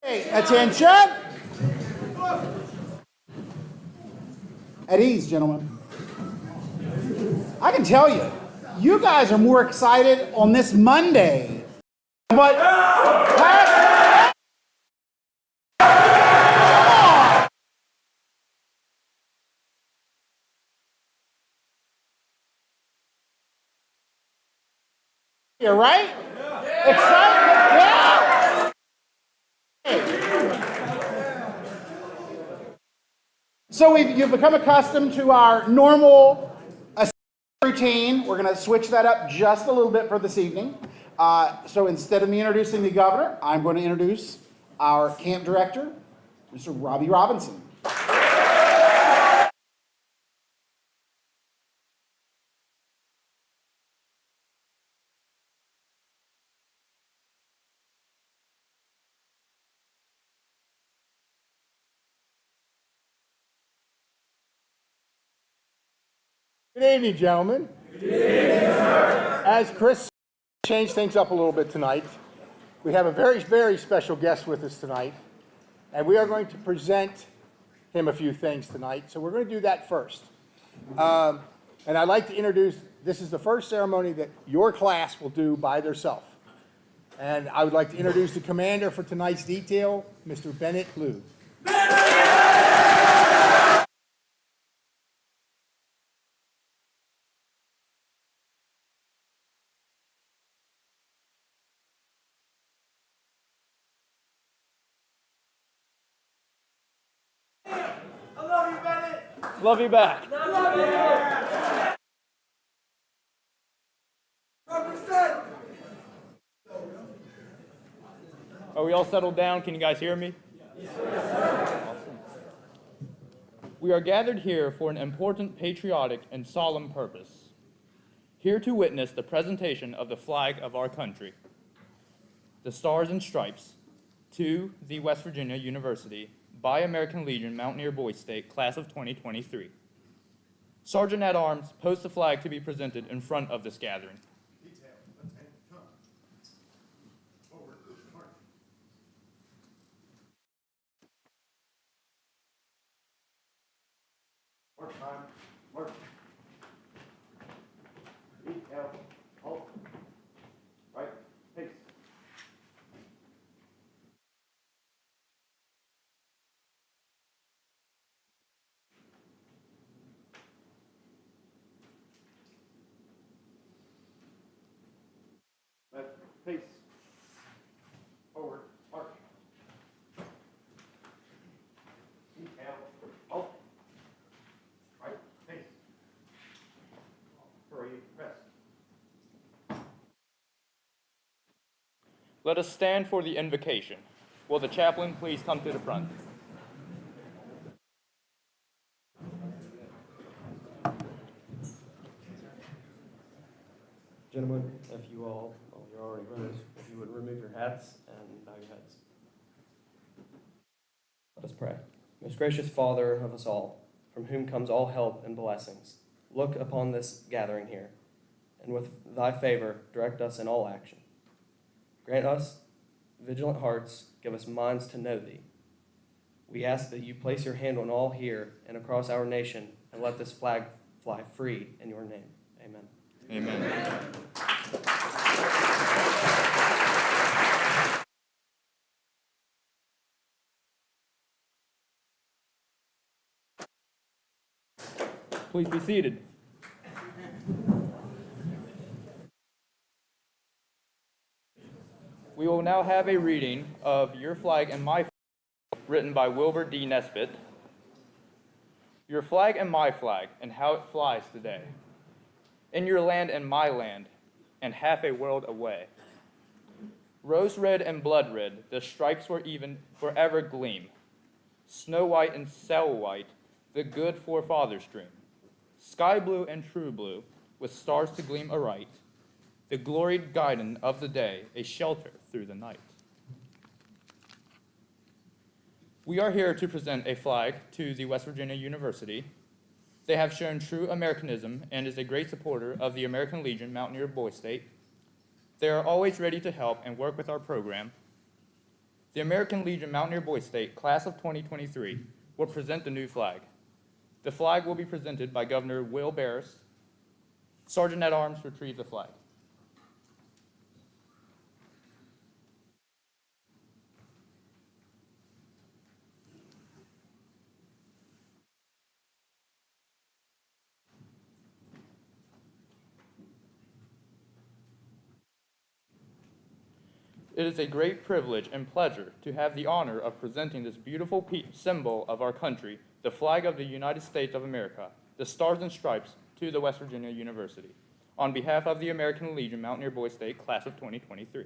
Hey, attention! At ease, gentlemen. I can tell you, you guys are more excited on this Monday. But last... You're right? Excited? Yeah! So you've become accustomed to our normal routine. We're going to switch that up just a little bit for this evening. So instead of me introducing the governor, I'm going to introduce our camp director, Mr. Robbie Robinson. Good evening, gentlemen. Good evening, sir. As Chris changed things up a little bit tonight, we have a very, very special guest with us tonight, and we are going to present him a few things tonight. So we're going to do that first. And I'd like to introduce, this is the first ceremony that your class will do by themselves. And I would like to introduce the commander for tonight's detail, Mr. Bennett Liu. Love you back. Are we all settled down? Can you guys hear me? Awesome. We are gathered here for an important patriotic and solemn purpose. Here to witness the presentation of the flag of our country, the Stars and Stripes, to the West Virginia University by American Legion Mountaineer Boys State, class of 2023. Sergeant at Arms, post the flag to be presented in front of this gathering. Detail. Come. Forward. March. March time. March. Detail. Halt. Right. Pace. Left, pace, forward, march. Detail, halt. Right, pace. Hurry, press. Let us stand for the invocation. Will the chaplain please come to the front? Gentlemen, if you all, well, you're already rose, if you would remove your hats and bow your heads. Let us pray. Most gracious Father of us all, from whom comes all help and blessings, look upon this gathering here, and with thy favor direct us in all action. Grant us vigilant hearts, give us minds to know thee. We ask that you place your hand on all here and across our nation, and let this flag fly free in your name. Amen. Amen. Please be seated. We will now have a reading of Your Flag and My Flag, written by Wilbur D. Nesbitt. Your flag and my flag, and how it flies today. In your land and my land, and half a world away. Rose red and blood red, the stripes forever gleam. Snow white and cell white, the good forefathers dream. Sky blue and true blue, with stars to gleam aright. The gloried guidon of the day, a shelter through the night. We are here to present a flag to the West Virginia University. They have shown true Americanism and is a great supporter of the American Legion Mountaineer Boys State. They are always ready to help and work with our program. The American Legion Mountaineer Boy State, class of 2023, will present the new flag. The flag will be presented by Governor Will Barris. Sergeant at Arms, retrieve the flag. It is a great privilege and pleasure to have the honor of presenting this beautiful symbol of our country, the flag of the United States of America, the Stars and Stripes, to the West Virginia University, on behalf of the American Legion Mountaineer Boy State, class of 2023.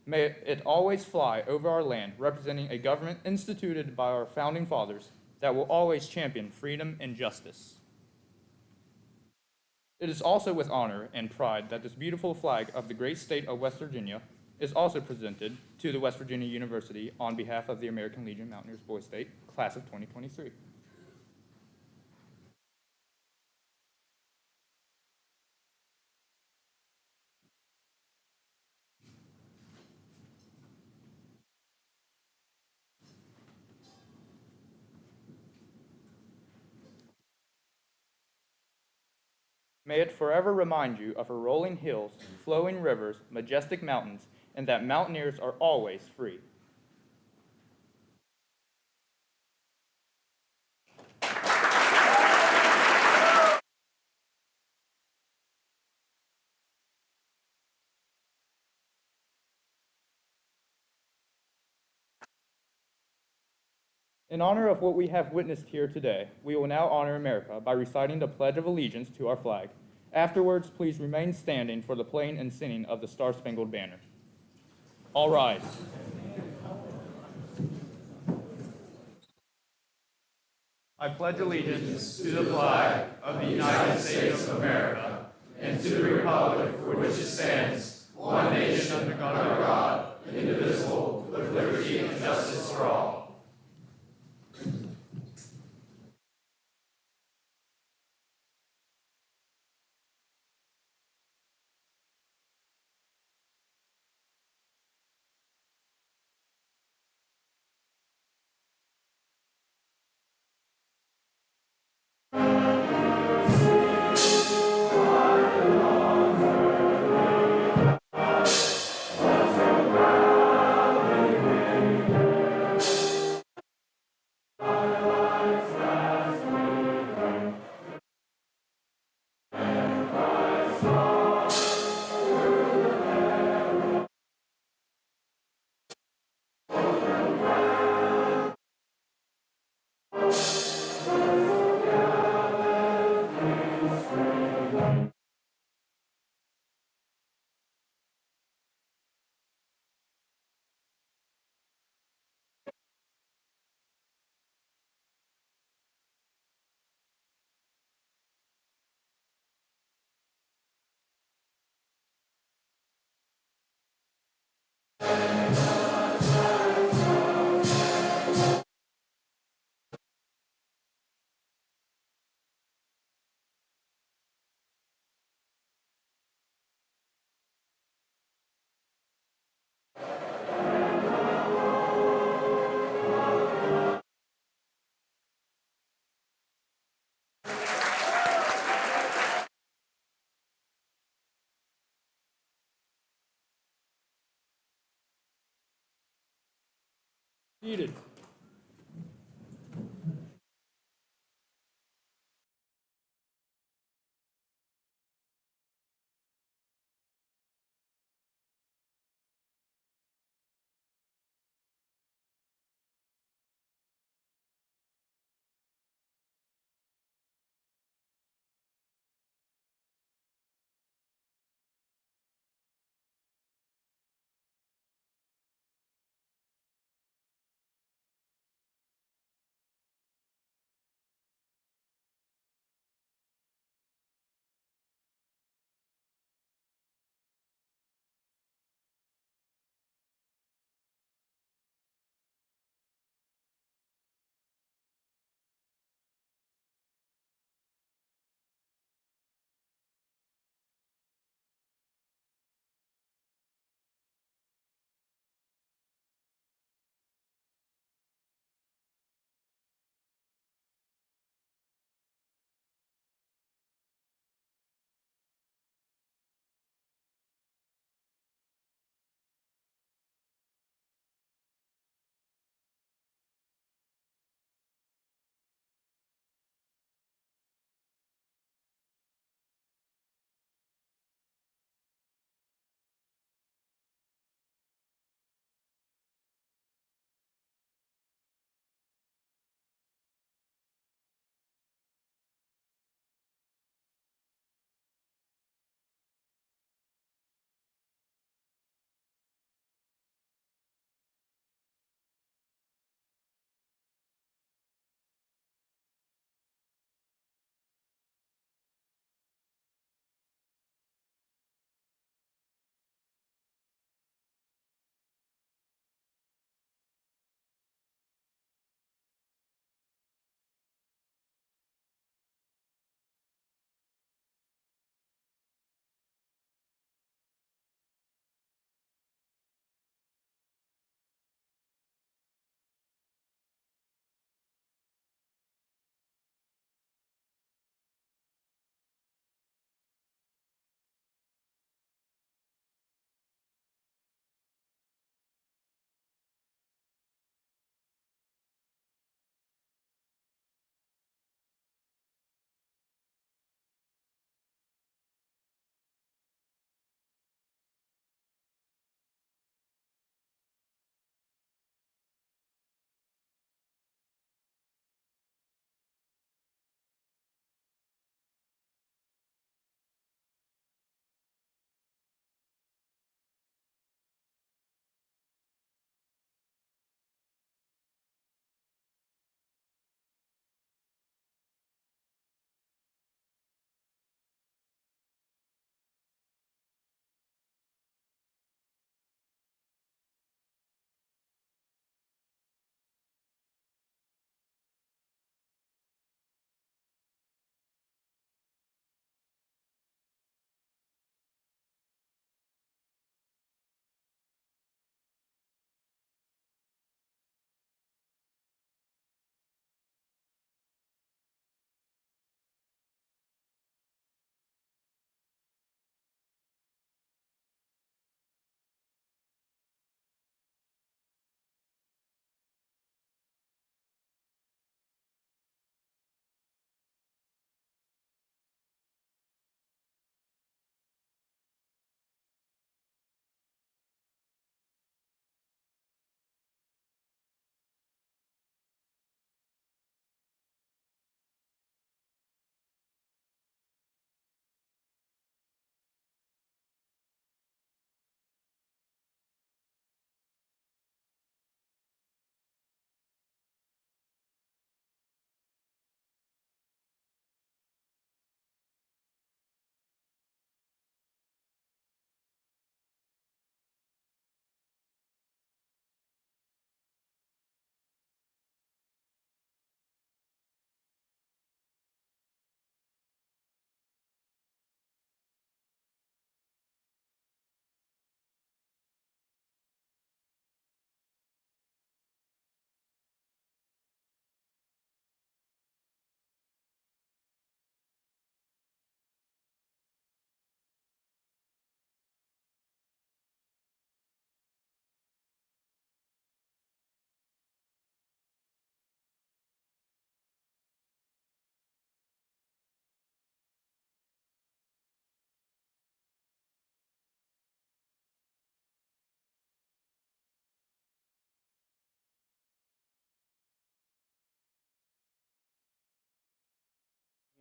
May it always fly over our land, representing a government instituted by our founding fathers that will always champion freedom and justice. It is also with honor and pride that this beautiful flag of the great state of West Virginia is also presented to the West Virginia University on behalf of the American Legion Mountaineers Boy State, class of 2023. May it forever remind you of our rolling hills, flowing rivers, majestic mountains, and that mountaineers are always free. In honor of what we have witnessed here today, we will now honor America by reciting the Pledge of Allegiance to our flag. Afterwards, please remain standing for the playing and singing of the Star-Spangled Banner. All rise. I pledge allegiance to the flag of the United States of America and to the republic for which it stands, one nation under God, indivisible, with liberty and justice for all. Seated.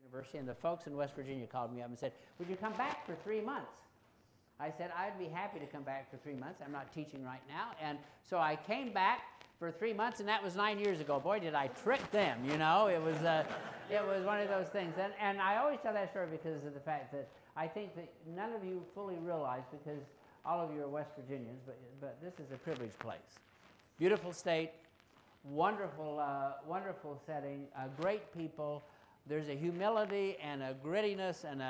University, and the folks in West Virginia called me up and said, would you come back for 3 months? I said, I'd be happy to come back for 3 months. I'm not teaching right now. And so I came back for 3 months, and that was 9 years ago. Boy, did I trick them, you know. It was one of those things. And I always tell that story because of the fact that I think that none of you fully realize, because all of you are West Virginians, but this is a privileged place. Beautiful state, wonderful, wonderful setting, great people. There's a humility and a grittiness and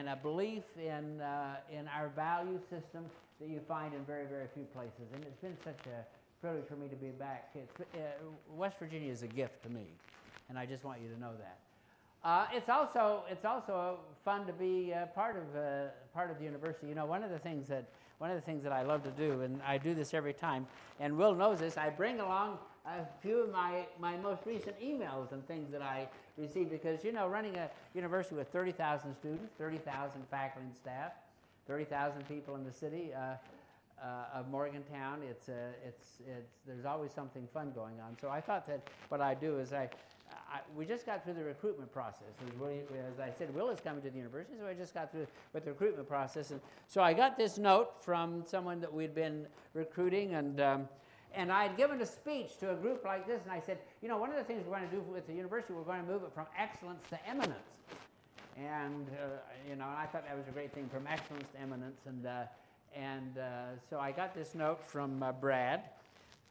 a belief in our value system that you find in very, very few places. And it's been such a privilege for me to be back. West Virginia is a gift to me, and I just want you to know that. It's also fun to be part of the university. You know, one of the things that I love to do, and I do this every time, and Will knows this, I bring along a few of my most recent emails and things that I receive, because, you know, running a university with 30,000 students, 30,000 faculty and staff, 30,000 people in the city of Morgantown, there's always something fun going on. So I thought that what I'd do is we just got through the recruitment process. As I said, Will is coming to the university, so I just got through with the recruitment process. And so I got this note from someone that we'd been recruiting, and I had given a speech to a group like this, and I said, you know, one of the things we're going to do with the university, we're going to move it from excellence to eminence. And, you know, I thought that was a great thing, from excellence to eminence. So I got this note from Brad.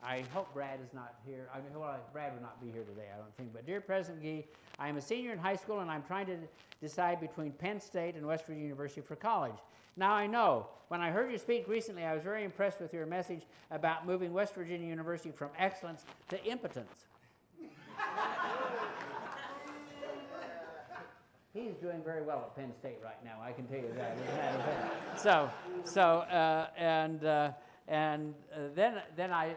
I hope Brad is not here. Brad would not be here today, I don't think. But dear President Gee, I am a senior in high school, and I'm trying to decide between Penn State and West Virginia University for college. Now I know, when I heard you speak recently, I was very impressed with your message about moving West Virginia University from excellence to impotence. He's doing very well at Penn State right now, I can tell you that. Then I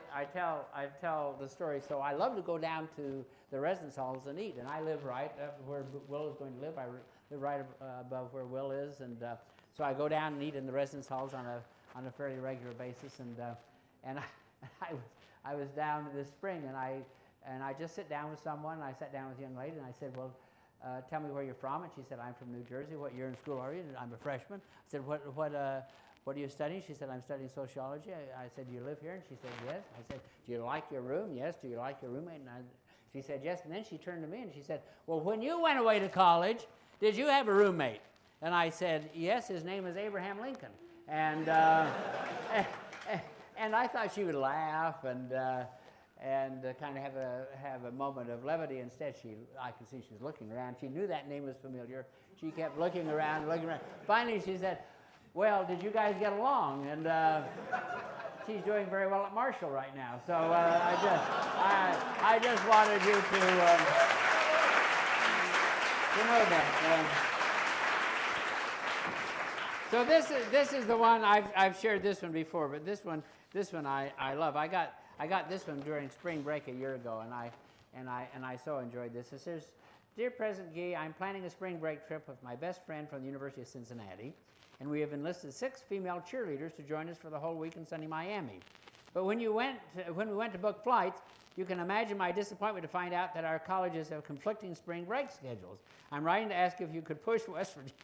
tell the story. So I love to go down to the residence halls and eat, and I live right where Will is going to live. I live right above where Will is, and so I go down and eat in the residence halls on a fairly regular basis. And I was down this spring, and I just sit down with someone. I sat down with a young lady, and I said, well, tell me where you're from. And she said, I'm from New Jersey. What year in school are you? And I'm a freshman. I said, what are you studying? She said, I'm studying sociology. I said, do you live here? And she said, yes. I said, do you like your room? Yes. Do you like your roommate? And she said, yes. And then she turned to me and she said, well, when you went away to college, did you have a roommate? And I said, yes, his name is Abraham Lincoln. And and I thought she would laugh and kind of have a moment of levity. Instead, I could see she was looking around. She knew that name was familiar. She kept looking around. Finally, she said, well, did you guys get along? And she's doing very well at Marshall right now. So I just wanted you to know that. So this is the one I've shared this one before, but this one I love. I got this one during spring break a year ago, and I so enjoyed this. It says, dear President Gee, I'm planning a spring break trip with my best friend from the University of Cincinnati, and we have enlisted 6 female cheerleaders to join us for the whole week in sunny Miami. But when we went to book flights, you can imagine my disappointment to find out that our colleges have conflicting spring break schedules. I'm writing to ask if you could push West Virginia.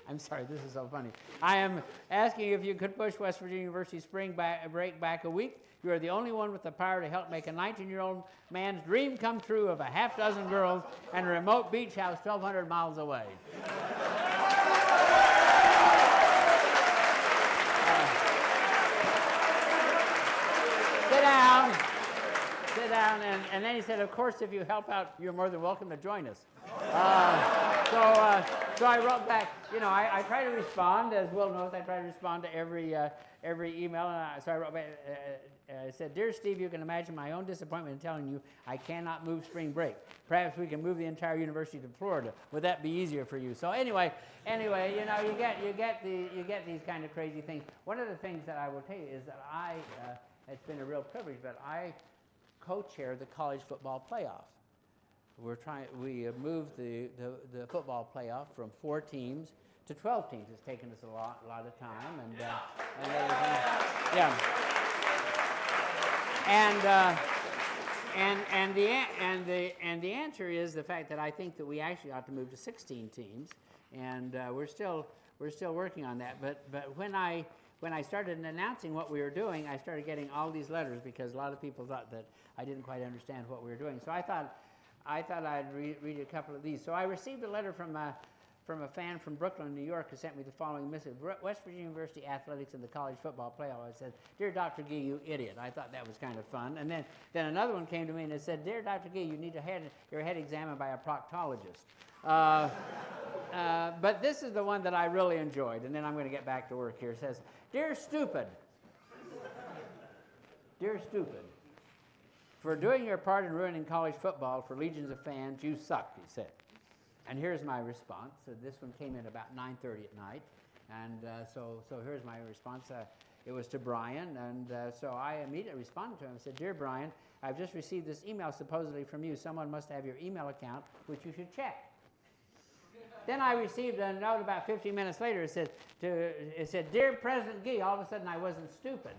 I'm sorry, this is so funny. I am asking if you could push West Virginia University spring break back a week. You are the only one with the power to help make a 19-year-old man's dream come true of a half dozen girls and a remote beach house 1,200 miles away. Sit down, and then he said, of course, if you help out, you're more than welcome to join us. So I wrote back, you know, I try to respond, as Will knows, I try to respond to every email, and so I wrote back, I said, dear Steve, you can imagine my own disappointment in telling you I cannot move spring break. Perhaps we can move the entire university to Florida. Would that be easier for you? So anyway, you know, you get these kind of crazy things. One of the things that I will tell you is that it's been a real privilege, but I co-chair the college football playoff. We have moved the football playoff from 4 teams to 12 teams. It's taken us a lot of time and everything. Yeah. the answer is the fact that I think that we actually ought to move to 16 teams, and we're still working on that. But when I started announcing what we were doing, I started getting all these letters because a lot of people thought that I didn't quite understand what we were doing. So I thought I'd read a couple of these. So I received a letter from a fan from Brooklyn, New York, who sent me the following message: West Virginia University Athletics and the college football playoff. It said, "Dear Dr. Gee, you idiot." I thought that was kind of fun. And then another one came to me and it said, "Dear Dr. Gee, you need your head examined by a proctologist." But this is the one that I really enjoyed, and then I'm going to get back to work here. It says, "Dear Stupid, dear Stupid, for doing your part in ruining college football for legions of fans, you suck," he said. And here's my response. So this one came in about 9:30 at night, and so here's my response. It was to Brian, and so I immediately responded to him and said, "Dear Brian, I've just received this email supposedly from you. Someone must have your email account, which you should check." Then I received a note about 15 minutes later. It said, "Dear President Gee," all of a sudden I wasn't stupid.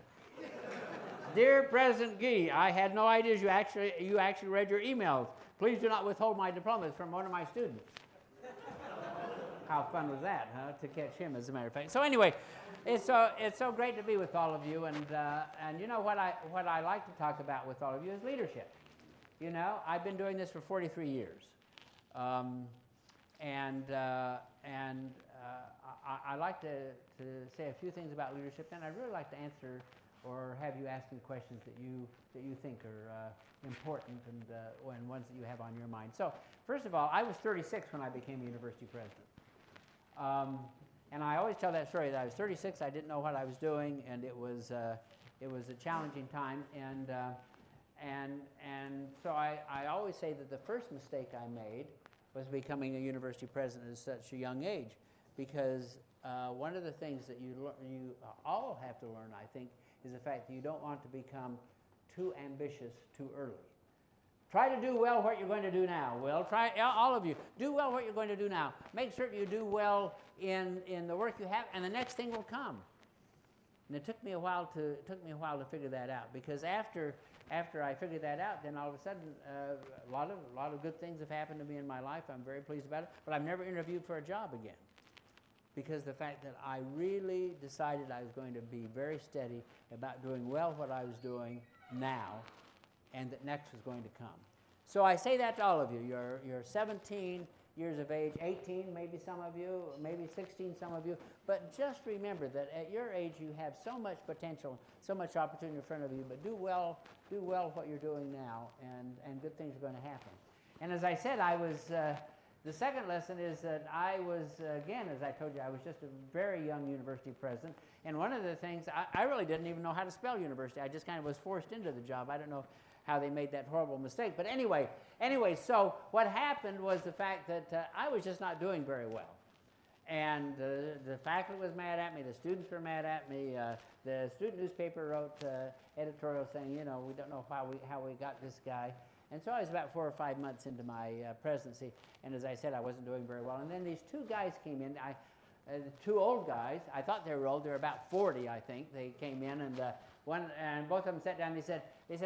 "Dear President Gee, I had no idea you actually read your emails. Please do not withhold my diplomas from one of my students." How fun was that, huh? To catch him, as a matter of fact. So anyway, it's so great to be with all of you, and you know what I like to talk about with all of you is leadership. You know, I've been doing this for 43 years, I like to say a few things about leadership, and I'd really like to answer or have you ask me questions that you think are important and ones that you have on your mind. So first of all, I was 36 when I became a university president. And I always tell that story that I was 36, I didn't know what I was doing, and it was a challenging time. And so I always say that the first mistake I made was becoming a university president at such a young age, because one of the things that you all have to learn, I think, is the fact that you don't want to become too ambitious too early. Try to do well what you're going to do now. Well, try, all of you, do well what you're going to do now. Make certain you do well in the work you have, and the next thing will come. And it took me a while to figure that out, because after I figured that out, then all of a sudden a lot of good things have happened to me in my life. I'm very pleased about it, but I've never interviewed for a job again, because the fact that I really decided I was going to be very steady about doing well what I was doing now, and that next was going to come. So I say that to all of you. You're 17 years of age, 18 maybe some of you, maybe 16 some of you, but just remember that at your age you have so much potential, so much opportunity in front of you, but do well what you're doing now, and good things are going to happen. And as I said, the second lesson is that I was, again, as I told you, I was just a very young university president. And one of the things, I really didn't even know how to spell university. I just kind of was forced into the job. I don't know how they made that horrible mistake. But anyway, so what happened was the fact that I was just not doing very well. And the faculty was mad at me. The students were mad at me. The student newspaper wrote editorial saying, you know, we don't know how we got this guy. And so I was about 4 or 5 months into my presidency, and as I said, I wasn't doing very well. And then these two guys came in, two old guys. I thought they were old. They were about 40, I think. They came in, and both of them sat down. They said,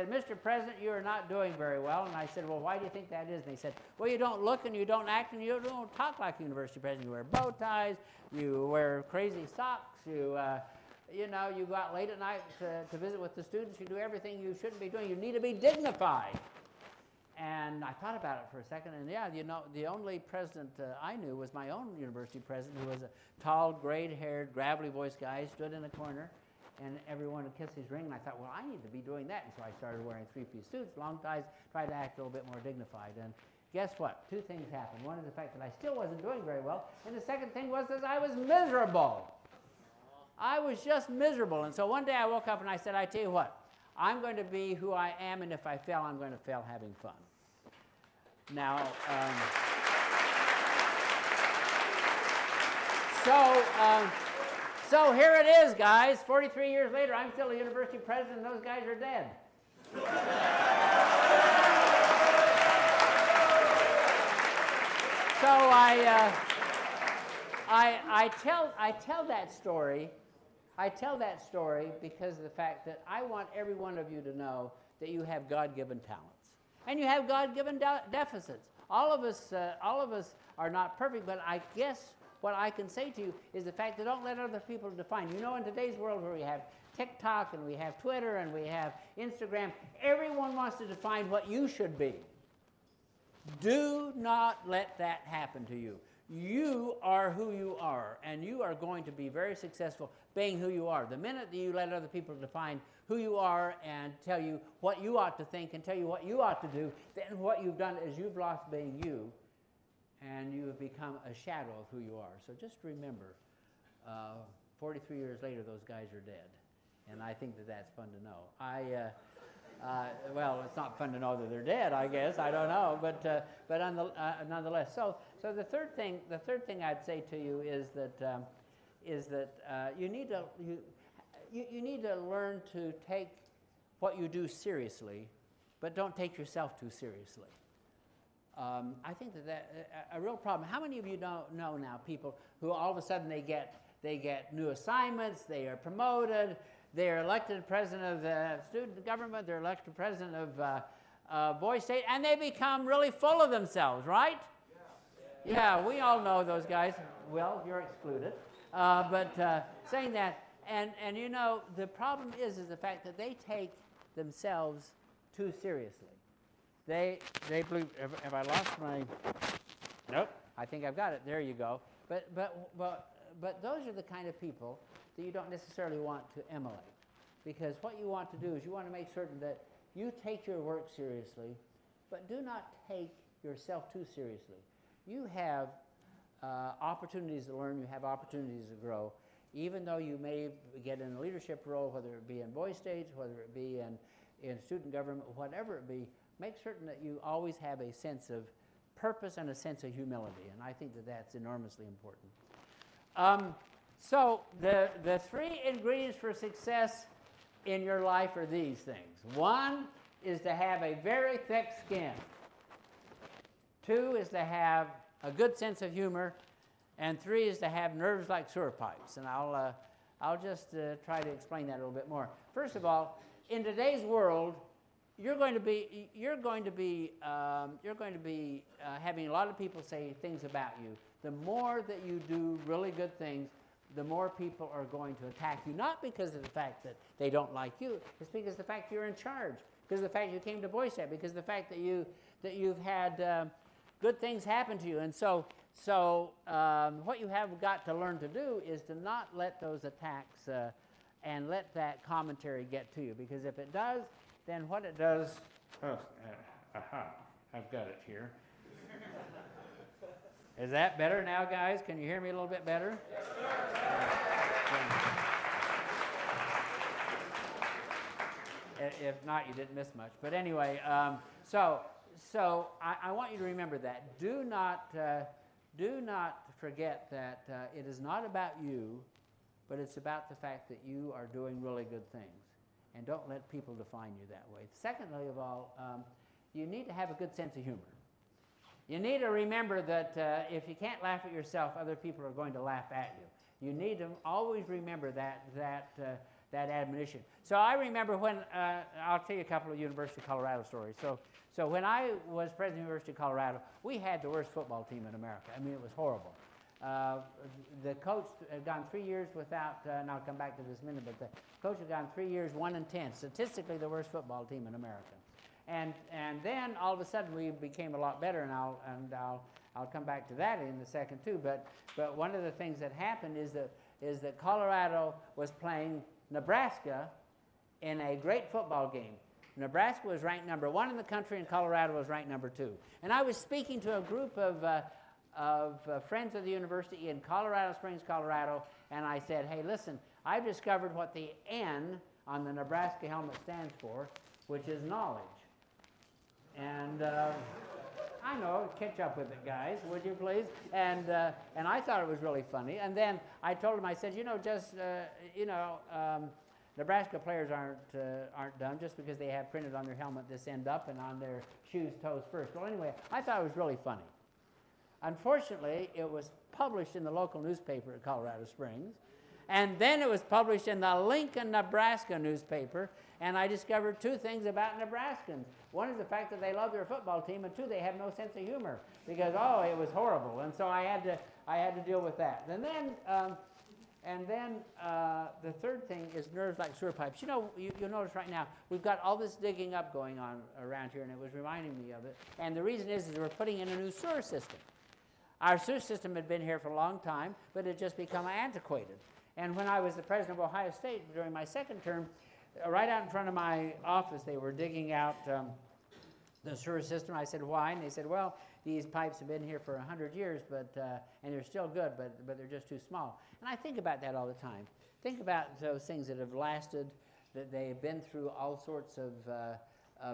"Mr. President, you are not doing very well." And I said, "Well, why do you think that is?" And they said, "Well, you don't look and you don't act and you don't talk like a university president. You wear bow ties, you wear crazy socks, you go out late at night to visit with the students. You do everything you shouldn't be doing. You need to be dignified." And I thought about it for a second, and yeah, you know, the only president I knew was my own university president, who was a tall, gray-haired, gravelly-voiced guy, stood in a corner, and everyone would kiss his ring, and I thought, well, I need to be doing that. And so I started wearing three-piece suits, long ties, tried to act a little bit more dignified. And guess what? Two things happened. One is the fact that I still wasn't doing very well, and the second thing was that I was miserable. I was just miserable. And so one day I woke up and I said, I tell you what, I'm going to be who I am, and if I fail, I'm going to fail having fun. Now, so here it is, guys. 43 years later, I'm still a university president, and those guys are dead. So I tell that story. I tell that story because of the fact that I want every one of you to know that you have God-given talents. And you have God-given deficits. All of us are not perfect, but I guess what I can say to you is the fact that don't let other people define. You know, in today's world where we have TikTok and we have Twitter and we have Instagram, everyone wants to define what you should be. Do not let that happen to you. You are who you are, and you are going to be very successful being who you are. The minute that you let other people define who you are and tell you what you ought to think and tell you what you ought to do, then what you've done is you've lost being you, and you have become a shadow of who you are. So just remember, 43 years later, those guys are dead, and I think that that's fun to know. Well, it's not fun to know that they're dead, I guess. I don't know, but nonetheless. So the third thing I'd say to you is that you need to learn to take what you do seriously, but don't take yourself too seriously. I think that a real problem. How many of you don't know now people who all of a sudden they get new assignments, they are promoted, they are elected president of the student government, they're elected president of Boy State, and they become really full of themselves, right? Yeah, we all know those guys. Well, you're excluded. But saying that, and you know, the problem is the fact that they take themselves too seriously. They believe, have I lost my, nope, I think I've got it, there you go. But those are the kind of people that you don't necessarily want to emulate. Because what you want to do is you want to make certain that you take your work seriously, but do not take yourself too seriously. You have opportunities to learn, you have opportunities to grow, even though you may get in a leadership role, whether it be in Boy States, whether it be in student government, whatever it be, make certain that you always have a sense of purpose and a sense of humility, and I think that that's enormously important. So the three ingredients for success in your life are these things. One is to have a very thick skin. Two is to have a good sense of humor. And three is to have nerves like sewer pipes. And I'll just try to explain that a little bit more. First of all, in today's world, you're going to be having a lot of people say things about you. The more that you do really good things, the more people are going to attack you, not because of the fact that they don't like you, it's because of the fact you're in charge, because of the fact you came to Boy State, because of the fact that you've had good things happen to you. And so what you have got to learn to do is to not let those attacks and let that commentary get to you, because if it does, then what it does, I've got it here. Is that better now, guys? Can you hear me a little bit better? Yes, sir. If not, you didn't miss much. But anyway, so I want you to remember that. Do not forget that it is not about you, but it's about the fact that you are doing really good things. And don't let people define you that way. Secondly of all, you need to have a good sense of humor. You need to remember that if you can't laugh at yourself, other people are going to laugh at you. You need to always remember that admonition. So I remember when, I'll tell you a couple of University of Colorado stories. So when I was president of the University of Colorado, we had the worst football team in America. I mean, it was horrible. The coach had gone 3 years without, and I'll come back to this in a minute, but the coach had gone 3 years, 1-10, statistically the worst football team in America. And then all of a sudden we became a lot better, and I'll come back to that in a second too. But one of the things that happened is that Colorado was playing Nebraska in a great football game. Nebraska was ranked number 1 in the country, and Colorado was ranked number 2. And I was speaking to a group of friends of the university in Colorado Springs, Colorado, and I said, hey, listen, I've discovered what the N on the Nebraska helmet stands for, which is knowledge. And I know, catch up with it, guys, would you please? And I thought it was really funny. And then I told him, I said, Nebraska players aren't dumb just because they have printed on their helmet this end up and on their shoes toes first. Well, anyway, I thought it was really funny. Unfortunately, it was published in the local newspaper at Colorado Springs, And then it was published in the Lincoln, Nebraska newspaper, and I discovered two things about Nebraskans. One is the fact that they love their football team, and two, they have no sense of humor because, oh, it was horrible. And so I had to deal with that. And then the third thing is nerves like sewer pipes. You know, you'll notice right now, we've got all this digging up going on around here, and it was reminding me of it. And the reason is we're putting in a new sewer system. Our sewer system had been here for a long time, but it had just become antiquated. And when I was the president of Ohio State during my second term, right out in front of my office, they were digging out the sewer system. I said, why? And they said, well, these pipes have been here for 100 years, and they're still good, but they're just too small. And I think about that all the time. Think about those things that have lasted, that they've been through all sorts of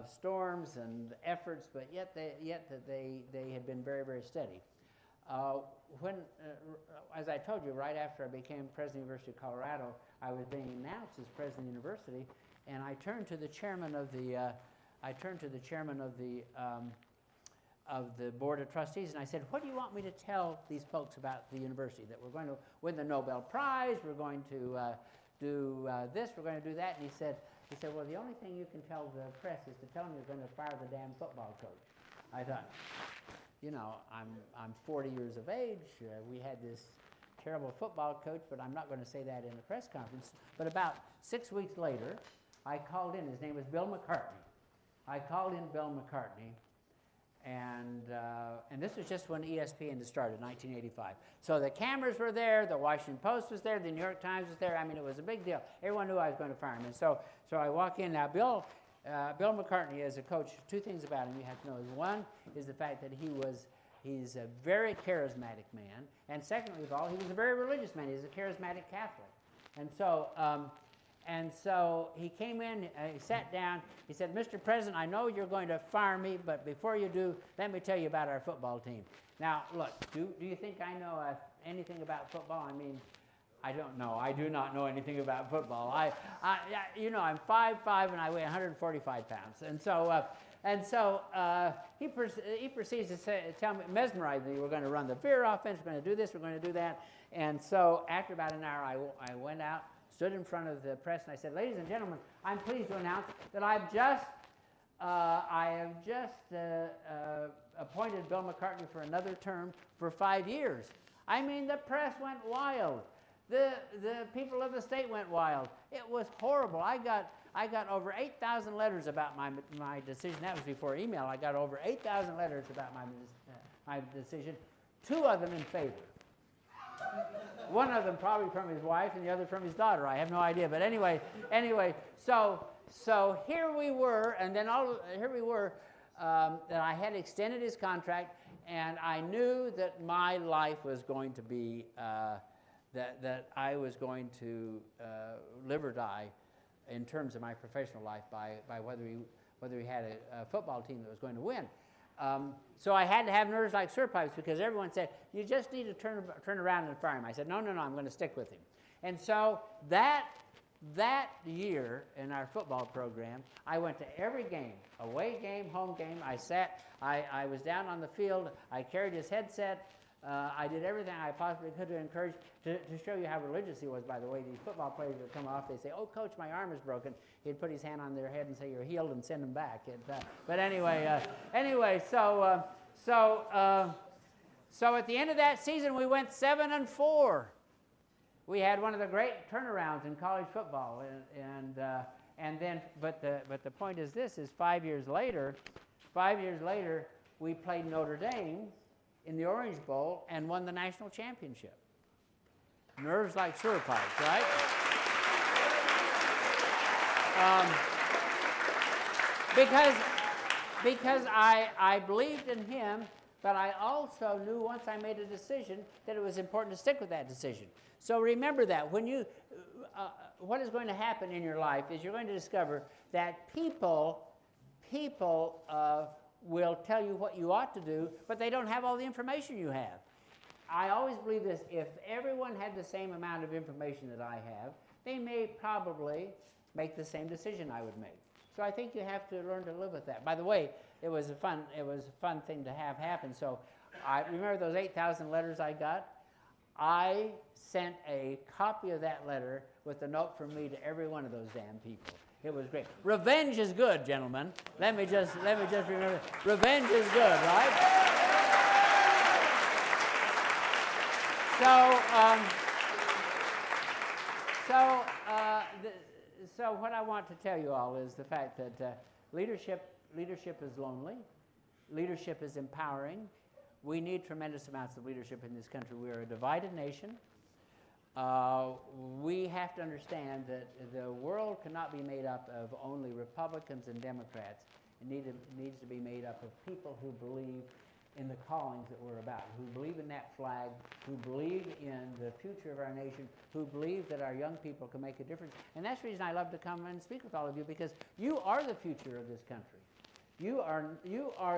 storms and efforts, but yet they have been very, very steady. As I told you, right after I became president of the University of Colorado, I was being announced as president of the university, and I turned to the chairman of the board of trustees, and I said, what do you want me to tell these folks about the university? That we're going to win the Nobel Prize, we're going to do this, we're going to do that. And he said, well, the only thing you can tell the press is to tell them you're going to fire the damn football coach. I thought, you know, I'm 40 years of age. We had this terrible football coach, but I'm not going to say that in a press conference. But about 6 weeks later, I called in. His name was Bill McCartney. I called in Bill McCartney, and this was just when ESPN had started, 1985. So the cameras were there, the Washington Post was there, the New York Times was there. I mean, it was a big deal. Everyone knew I was going to fire him. And so I walk in. Now, Bill McCartney, as a coach, two things about him you have to know. One is the fact that he's a very charismatic man, and secondly of all, he was a very religious man. He was a charismatic Catholic. And so he came in, he sat down, he said, Mr. President, I know you're going to fire me, but before you do, let me tell you about our football team. Now, look, do you think I know anything about football? I mean, I don't know. I do not know anything about football. You know, I'm 5'5", and I weigh 145 pounds. And so he proceeds to tell me, mesmerize me, we're going to run the veer offense, we're going to do this, we're going to do that. And so after about an hour, I went out, stood in front of the press, and I said, ladies and gentlemen, I'm pleased to announce that I have just appointed Bill McCartney for another term for 5 years. I mean, the press went wild. The people of the state went wild. It was horrible. I got over 8,000 letters about my decision. That was before email. I got over 8,000 letters about my decision, 2 of them in favor. One of them probably from his wife and the other from his daughter. I have no idea. But anyway, so here we were, and then that I had extended his contract, and I knew that my life was going to be, that I was going to live or die in terms of my professional life by whether we had a football team that was going to win. So I had to have nerves like sewer pipes because everyone said, you just need to turn around and fire him. I said, no, I'm going to stick with him. And so that year in our football program, I went to every game, away game, home game. I was down on the field. I carried his headset. I did everything I possibly could to encourage, to show you how religious he was, by the way. These football players would come off, they'd say, oh, coach, my arm is broken. He'd put his hand on their head and say, you're healed, and send them back. But anyway, so at the end of that season, we went 7-4. We had one of the great turnarounds in college football. And then, but the point is this, is 5 years later, we played Notre Dame in the Orange Bowl and won the national championship. Nerves like sewer pipes, right? Because I believed in him, but I also knew once I made a decision that it was important to stick with that decision. So remember that. When what is going to happen in your life is you're going to discover that people will tell you what you ought to do, but they don't have all the information you have. I always believe this, if everyone had the same amount of information that I have, they may probably make the same decision I would make. So I think you have to learn to live with that. By the way, it was a fun thing to have happen. So I remember those 8,000 letters I got. I sent a copy of that letter with a note from me to every one of those damn people. It was great. Revenge is good, gentlemen. Let me just remember. Revenge is good, right? So what I want to tell you all is the fact that leadership is lonely. Leadership is empowering. We need tremendous amounts of leadership in this country. We are a divided nation. We have to understand that the world cannot be made up of only Republicans and Democrats. It needs to be made up of people who believe in the callings that we're about, who believe in that flag, who believe in the future of our nation, who believe that our young people can make a difference. And that's the reason I love to come and speak with all of you, because you are the future of this country. You are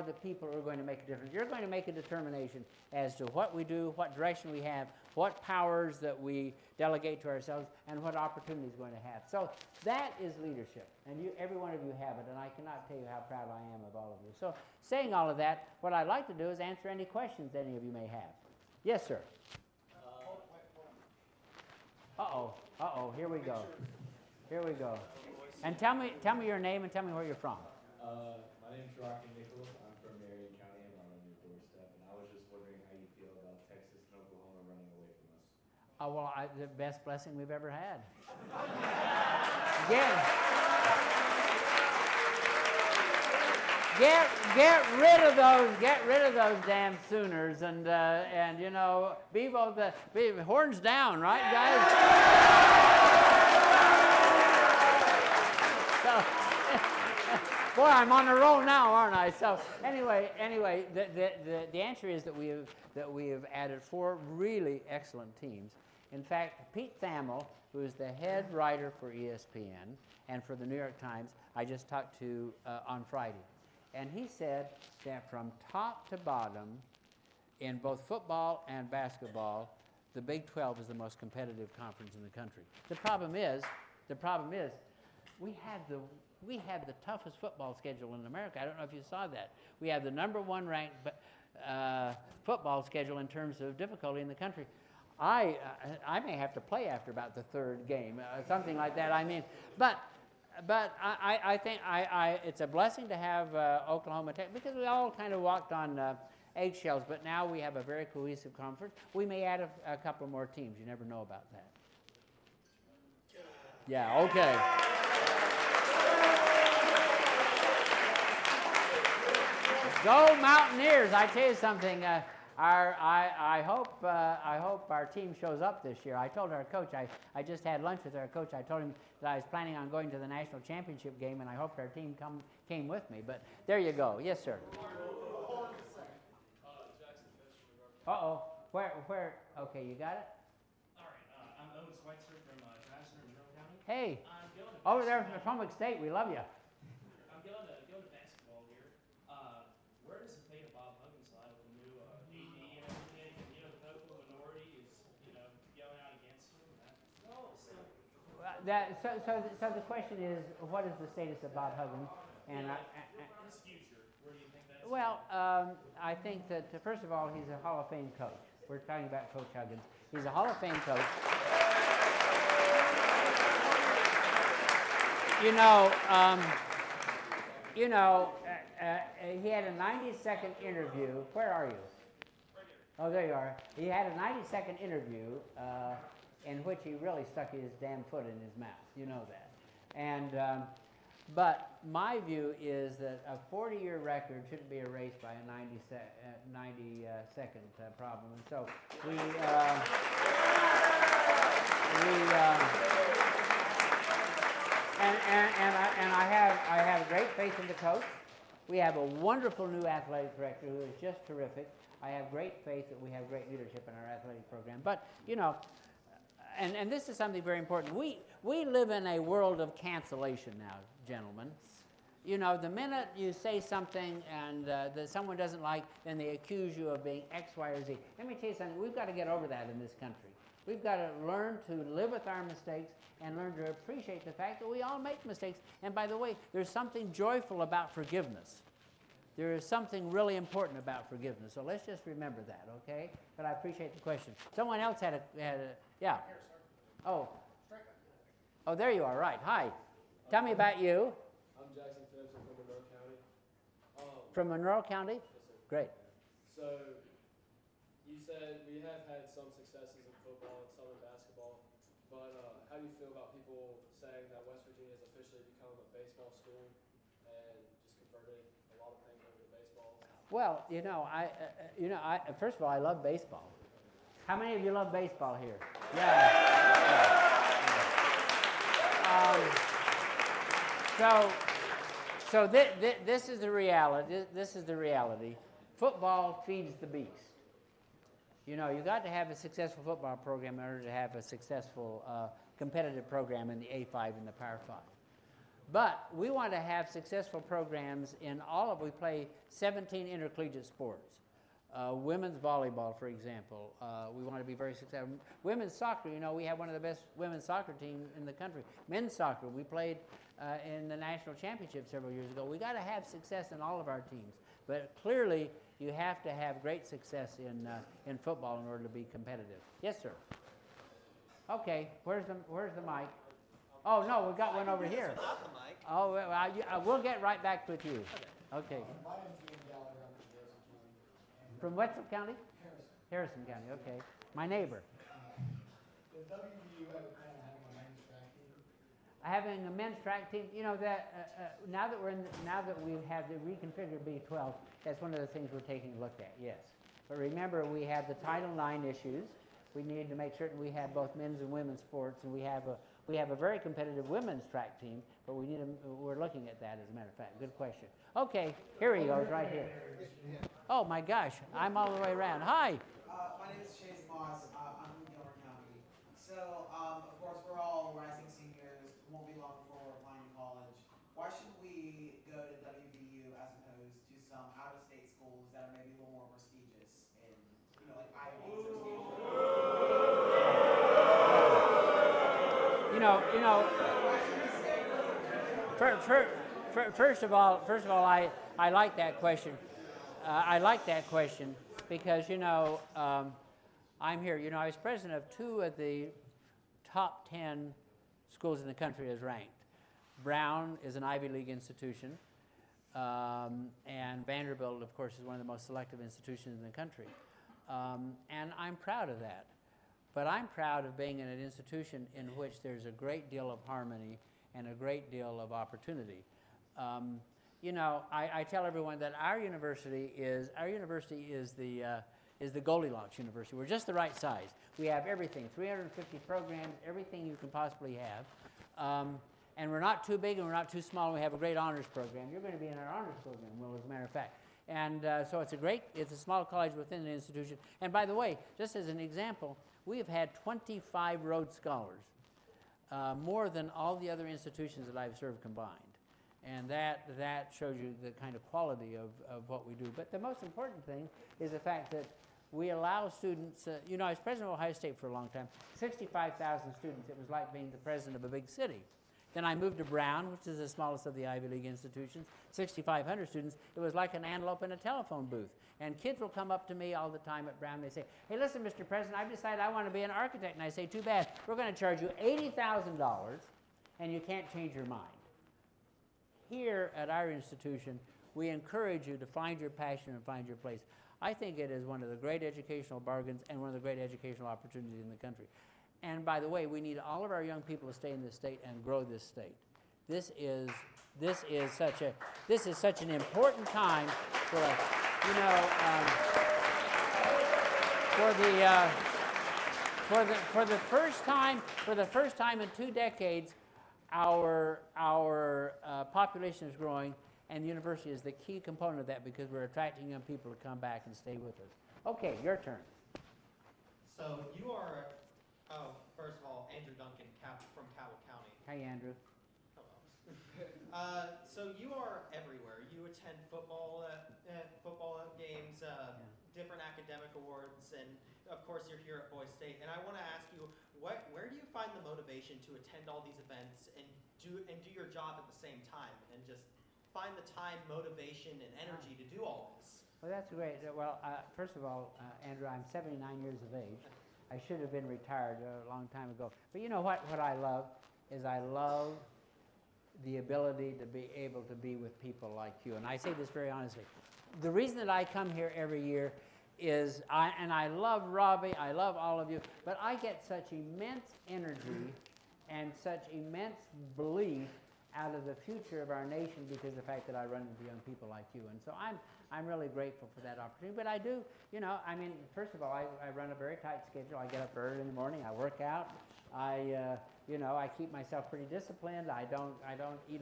the people who are going to make a difference. You're going to make a determination as to what we do, what direction we have, what powers that we delegate to ourselves, and what opportunities we're going to have. So that is leadership, and every one of you have it, and I cannot tell you how proud I am of all of you. So saying all of that, what I'd like to do is answer any questions any of you may have. Yes, sir. Here we go. Here we go. And tell me your name and tell me where you're from. My name's Rocky Nicholas. I'm from Marion County. I'm right on your doorstep, and I was just wondering how you feel about Texas and Oklahoma running away from us. Oh, well, the best blessing we've ever had. Get rid of those damn Sooners, and you know, Bevo, horns down, right, guys? Boy, I'm on the roll now, aren't I? So anyway, the answer is that we have added 4 really excellent teams. In fact, Pete Thamel, who is the head writer for ESPN and for the New York Times, I just talked to on Friday, and he said that from top to bottom, in both football and basketball, the Big 12 is the most competitive conference in the country. The problem is, we have the toughest football schedule in America. I don't know if you saw that. We have the #1 ranked football schedule in terms of difficulty in the country. I may have to play after about the 3rd game, something like that. I mean, but I think it's a blessing to have Oklahoma Tech, because we all kind of walked on eggshells, but now we have a very cohesive conference. We may add a couple more teams. You never know about that. Yeah, okay. Go Mountaineers! I tell you something. I hope our team shows up this year. I told our coach. I just had lunch with our coach. I told him that I was planning on going to the national championship game, and I hoped our team came with me. But there you go. Yes, sir. Where? Okay, you got it. All right. I'm Owen Schweitzer from Jackson in Jerome County. Hey, I'm going to over there from Potomac State. We love you. I'm going to basketball here. Where does the fate of Bob Huggins slide with the new AD and everything? And, you know, the vocal minority is, you know, yelling out against him. So the question is, what is the status of Bob Huggins? And his future, where do you think that's well, I think that first of all, he's a Hall of Fame coach. We're talking about Coach Huggins. He's a Hall of Fame coach. He had a 90-second interview. Where are you? right here? Oh, there you are. He had a 90-second interview in which he really stuck his damn foot in his mouth. You know that. And but my view is that a 40-year record shouldn't be erased by a 90-second problem. And so I have great faith in the coach. We have a wonderful new athletic director who is just terrific. I have great faith that we have great leadership in our athletic program. But, you know, and this is something very important. We live in a world of cancellation now, gentlemen. You know, the minute you say something and that someone doesn't like, then they accuse you of being X, Y, or Z. Let me tell you something. We've got to get over that in this country. We've got to learn to live with our mistakes and learn to appreciate the fact that we all make mistakes. And by the way, there's something joyful about forgiveness. there is something really important about forgiveness. So let's just remember that, okay? But I appreciate the question. Someone else had a yeah. Oh. Oh, there you are, right. Hi. Tell me about you. I'm Jackson Phillips. I'm from Monroe County. From Monroe County? Yes, sir. Great. So, you said we have had some successes in football and some in basketball, but how do you feel about people saying that West Virginia has officially become a baseball school and just converted a lot of things over to baseball? Well, first of all, I love baseball. How many of you love baseball here? Yeah. So this is the reality. This is the reality. Football feeds the beast. You know, you got to have a successful football program in order to have a successful competitive program in the A5 and the Power 5. But we want to have successful programs in all of, we play 17 intercollegiate sports. Women's volleyball, for example, we want to be very successful. Women's soccer, you know, we have one of the best women's soccer teams in the country. Men's soccer, we played in the national championship several years ago. We got to have success in all of our teams. But clearly, you have to have great success in football in order to be competitive. Yes, sir. Okay, where's the mic? Oh no, we've got one over here. Oh, well, we'll get right back with you. Okay. From Wetzel County? Harrison County, okay. My neighbor. Does WVU have a plan on having a men's track team? Having a men's track team, you know that now that we have the reconfigured B12, that's one of the things we're taking a look at. Yes, but remember we have the Title IX issues. We need to make certain we have both men's and women's sports, and we have a very competitive women's track team. But we're looking at that, as a matter of fact. Good question. Okay, here he goes, right here. Oh my gosh, I'm all the way around. Hi. My name is Chase Moss. I'm from Gilmer County. So, of course, we're all rising seniors. Won't be long before we're applying to college. Why should we go to WVU as opposed to some out-of-state schools that are maybe a little more prestigious in, you know, like Ivy League First of all, I like that question. I like that question because, you know, I'm here. You know, I was president of 2 of the top 10 schools in the country as ranked. Brown is an Ivy League institution, and Vanderbilt, of course, is one of the most selective institutions in the country. And I'm proud of that. But I'm proud of being in an institution in which there's a great deal of harmony and a great deal of opportunity. You know, I tell everyone that our university is the Goldilocks University. We're just the right size. We have everything, 350 programs, everything you can possibly have. And we're not too big and we're not too small. We have a great honors program. You're going to be in our honors program, Will, as a matter of fact. And so it's a small college within an institution. And by the way, just as an example, we have had 25 Rhodes Scholars, more than all the other institutions that I've served combined. And that shows you the kind of quality of what we do. But the most important thing is the fact that we allow students, you know, I was president of Ohio State for a long time, 65,000 students. It was like being the president of a big city. Then I moved to Brown, which is the smallest of the Ivy League institutions, 6,500 students. It was like an antelope in a telephone booth. And kids will come up to me all the time at Brown. They say, hey, listen, Mr. President, I've decided I want to be an architect. And I say, too bad. We're going to charge you $80,000, and you can't change your mind. Here at our institution, we encourage you to find your passion and find your place. I think it is one of the great educational bargains and one of the great educational opportunities in the country. And by the way, we need all of our young people to stay in this state and grow this state. This is such an important time for us. You know, for the first time in 2 decades, our population is growing, and the university is the key component of that because we're attracting young people to come back and stay with us. Okay, your turn. So you are, first of all, Andrew Duncan from Cabell County. Hi, Andrew. Hello. So you are everywhere. You attend football games, different academic awards, and of course you're here at Boys State. And I want to ask you, where do you find the motivation to attend all these events and do your job at the same time and just find the time, motivation, and energy to do all this? Well, that's great. Well, first of all, Andrew, I'm 79 years of age. I should have been retired a long time ago. But you know what I love is I love the ability to be able to be with people like you. And I say this very honestly. The reason that I come here every year is, I love Robbie, I love all of you, but I get such immense energy and such immense belief out of the future of our nation because of the fact that I run into young people like you. And so I'm really grateful for that opportunity. But I do, I mean, first of all, I run a very tight schedule. I get up early in the morning, I work out, I keep myself pretty disciplined. I don't eat,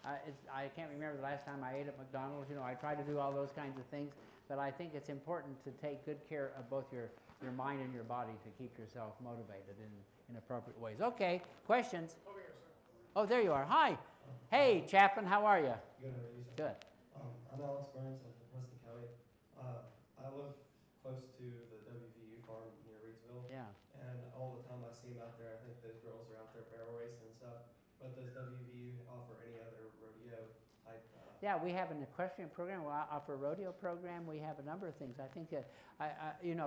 I can't remember the last time I ate at McDonald's. I try to do all those kinds of things. But I think it's important to take good care of both your mind and your body to keep yourself motivated in appropriate ways. Okay, questions? Over here, sir. Oh, there you are. Hi. Hey, Chaplain, how are you? Good, how are you, sir? Good. I'm Alex Burns. I'm from Preston County. I live close to the WVU farm near Reedsville. Yeah. And all the time I see them out there, I think those girls are out there barrel racing and stuff. But does WVU offer any other rodeo type? Yeah, we have an equestrian program. We offer a rodeo program. We have a number of things. I think that,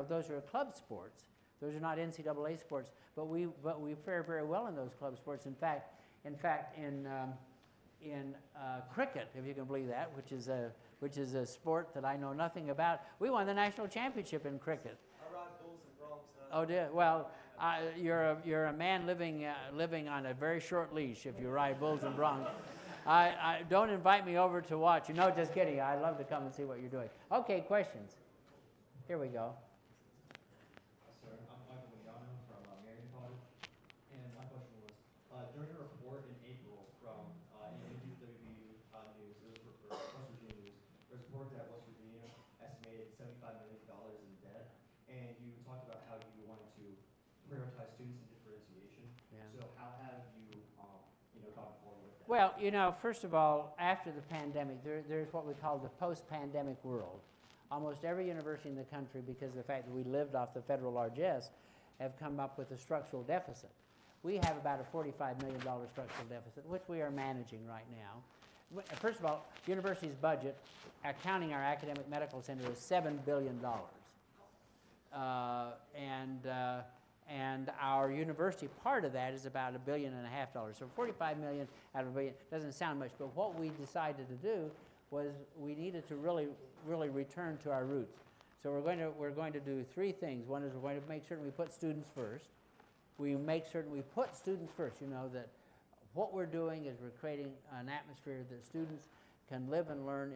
those are club sports. Those are not NCAA sports, but we fare very well in those club sports. In fact, in cricket, if you can believe that, which is a sport that I know nothing about, we won the national championship in cricket. I ride bulls and broncs. Oh, dear. Well, you're a man living on a very short leash if you ride bulls and broncs. I don't invite me over to watch. No, just kidding. I'd love to come and see what you're doing. Okay, questions. Here we go. Sir, I'm Michael Mediano from Marion College, and my question was, during a report in April from WVU News, it was West Virginia News, there was a report that West Virginia estimated $75 million in debt, and you talked about how you wanted to prioritize students and differentiation. Yeah. So how have you, gone forward with that? Well, first of all, after the pandemic, there's what we call the post-pandemic world. Almost every university in the country, because of the fact that we lived off the federal largesse, have come up with a structural deficit. We have about a $45 million structural deficit, which we are managing right now. First of all, the university's budget, counting our academic medical center, is $7 billion. And our university part of that is about $1.5 billion. So 45 million out of $1 billion doesn't sound much, but what we decided to do was we needed to really return to our roots. So we're going to do three things. One is we're going to make certain we put students first. We make certain we put students first. That what we're doing is we're creating an atmosphere that students can live and learn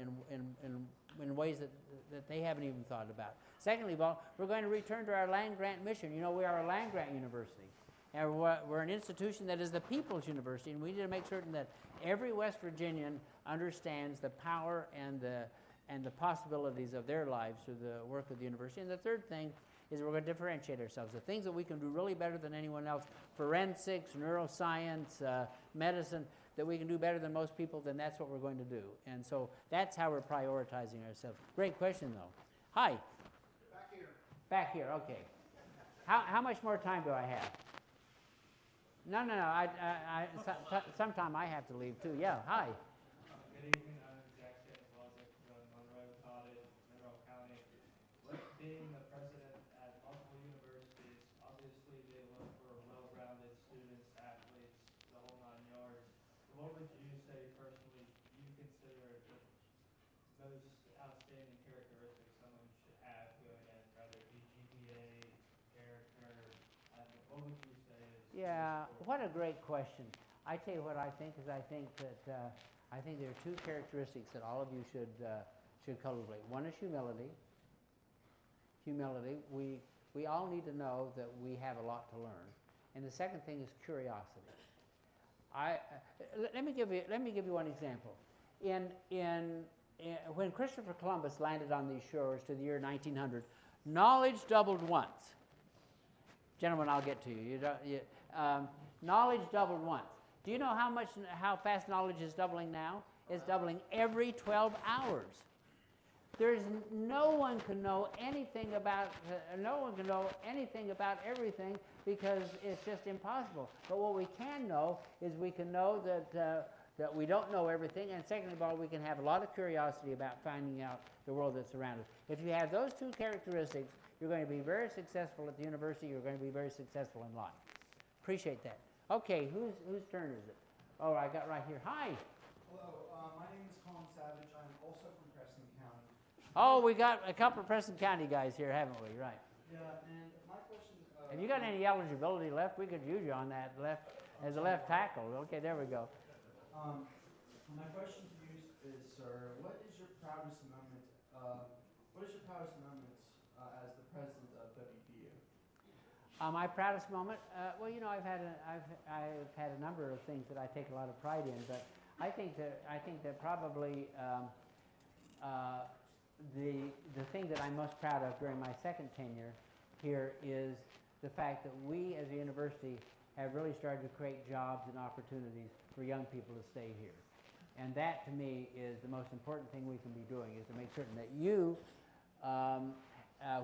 in ways that they haven't even thought about. Secondly of all, we're going to return to our land-grant mission. We are a land-grant university. And we're an institution that is the people's university, and we need to make certain that every West Virginian understands the power and the possibilities of their lives through the work of the university. And the third thing is we're going to differentiate ourselves. The things that we can do really better than anyone else, forensics, neuroscience, medicine, that we can do better than most people, then that's what we're going to do. And so that's how we're prioritizing ourselves. Great question, though. Hi. Back here. Back here, okay. How much more time do I have? No. Sometime I have to leave, too. Yeah, hi. Good evening, I'm Jack Stanislavic from Monroe Cottage, Mineral County. Being the president at multiple universities, obviously they look for well-rounded students, athletes, the whole 9 yards. What would you say personally you consider the most outstanding characteristics someone should have going in, whether it be GPA, character, what would you say is? Yeah, what a great question. I tell you what I think is I think there are two characteristics that all of you should cultivate. One is humility. Humility. We all need to know that we have a lot to learn. And the second thing is curiosity. Let me give you one example. When Christopher Columbus landed on these shores to the year 1900, knowledge doubled once. Gentlemen, I'll get to you. Knowledge doubled once. Do you know how fast knowledge is doubling now? It's doubling every 12 hours. No one can know anything about everything because it's just impossible. But what we can know is we can know that we don't know everything, and second of all, we can have a lot of curiosity about finding out the world that's around us. If you have those two characteristics, you're going to be very successful at the university, you're going to be very successful in life. Appreciate that. Okay, whose turn is it? Oh, I got right here. Hi. Hello, my name is Colin Savage. I'm also from Preston County. Oh, we got a couple of Preston County guys here, haven't we? Right. Yeah, and my question... Have you got any eligibility left? We could use you on that left as a left tackle. Okay, there we go. My question to you is, sir, what is your proudest moment? As the president of WVU? My proudest moment? Well, you know, I've had a number of things that I take a lot of pride in, but I think that probably the thing that I'm most proud of during my second tenure here is the fact that we as a university have really started to create jobs and opportunities for young people to stay here. And that to me is the most important thing we can be doing, is to make certain that you,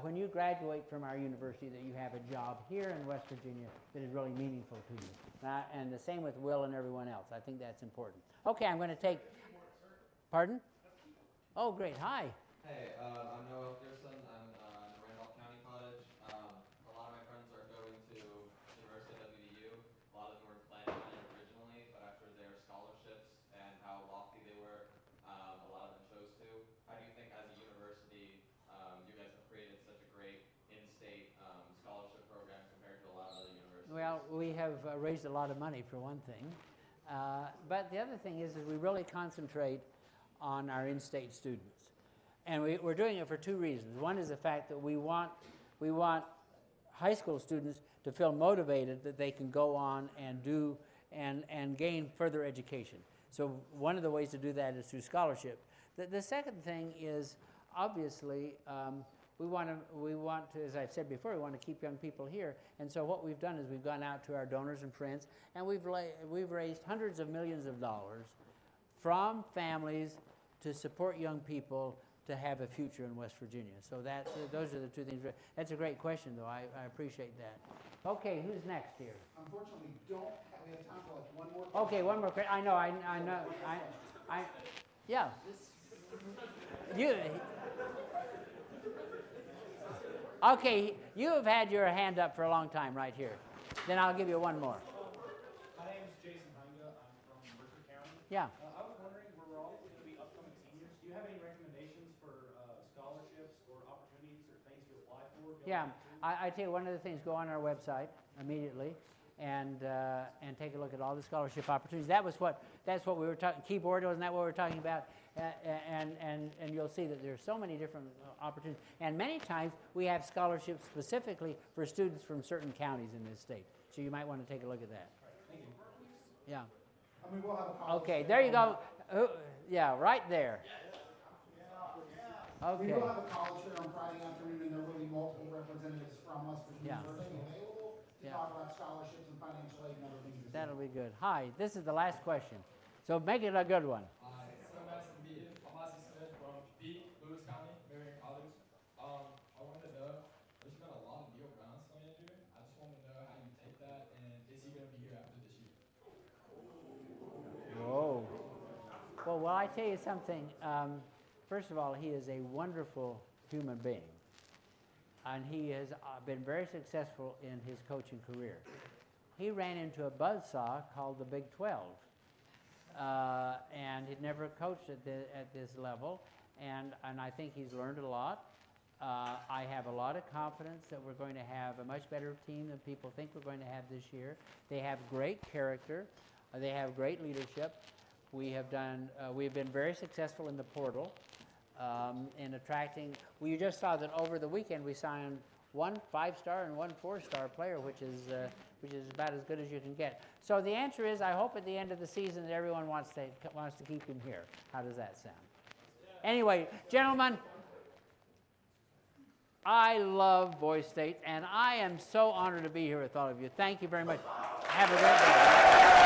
when you graduate from our university, that you have a job here in West Virginia that is really meaningful to you. And the same with Will and everyone else. I think that's important. Okay, I'm going to take, pardon? Oh, great, hi. Hey, I'm Noah Pearson. I'm in Randolph County College. A lot of my friends are going to University of WVU. A lot of them were planning on it originally, but after their scholarships and how lofty they were, a lot of them chose to. How do you think as a university, you guys have created such a great in-state scholarship program compared to a lot of other universities? Well, we have raised a lot of money for one thing. But the other thing is we really concentrate on our in-state students. And we're doing it for two reasons. One is the fact that we want high school students to feel motivated that they can go on and do and gain further education. So one of the ways to do that is through scholarship. The second thing is obviously we want to, as I've said before, we want to keep young people here. And so what we've done is we've gone out to our donors and friends, and we've raised hundreds of millions of dollars from families to support young people to have a future in West Virginia. So those are the two things. That's a great question, though. I appreciate that. Okay, who's next here? Unfortunately, we have time for like one more question. Okay, one more question. I know. Yeah. Okay, you have had your hand up for a long time right here. Then I'll give you one more. My name is Jason Hunga. I'm from Mercer County. Yeah. I was wondering, we're all going to be upcoming seniors. Do you have any recommendations for scholarships or opportunities or things to apply for? Yeah, I tell you, one of the things, go on our website immediately and take a look at all the scholarship opportunities. That's what we were talking. Keyboard, wasn't that what we were talking about? And you'll see that there's so many different opportunities. And many times we have scholarships specifically for students from certain counties in this state. So you might want to take a look at that. Thank you. Yeah. I mean, we'll have a college. Okay, there you go. Yeah, right there. We Okay. will have a college fair on Friday afternoon, and there will be multiple representatives from West Virginia University available to talk about scholarships and financial aid and other things. That'll be good. Hi, this is the last question. So make it a good one. Hi, so nice to meet you. I'm Ozzy Smith from Lewis County, Marion College. I wanted to know, there's been a lot of Neil Brown slander. I just wanted to know how you take that, and is he going to be here after this year? Whoa. Well, I tell you something. First of all, he is a wonderful human being. And he has been very successful in his coaching career. He ran into a buzzsaw called the Big 12. And he'd never coached at this level. And I think he's learned a lot. I have a lot of confidence that we're going to have a much better team than people think we're going to have this year. They have great character. They have great leadership. We have been very successful in the portal in attracting. Well, you just saw that over the weekend we signed one 5-star and one 4-star player, which is about as good as you can get. So the answer is, I hope at the end of the season that everyone wants to keep him here. How does that sound? Anyway, gentlemen, I love Boys State, and I am so honored to be here with all of you. Thank you very much. Have a great day.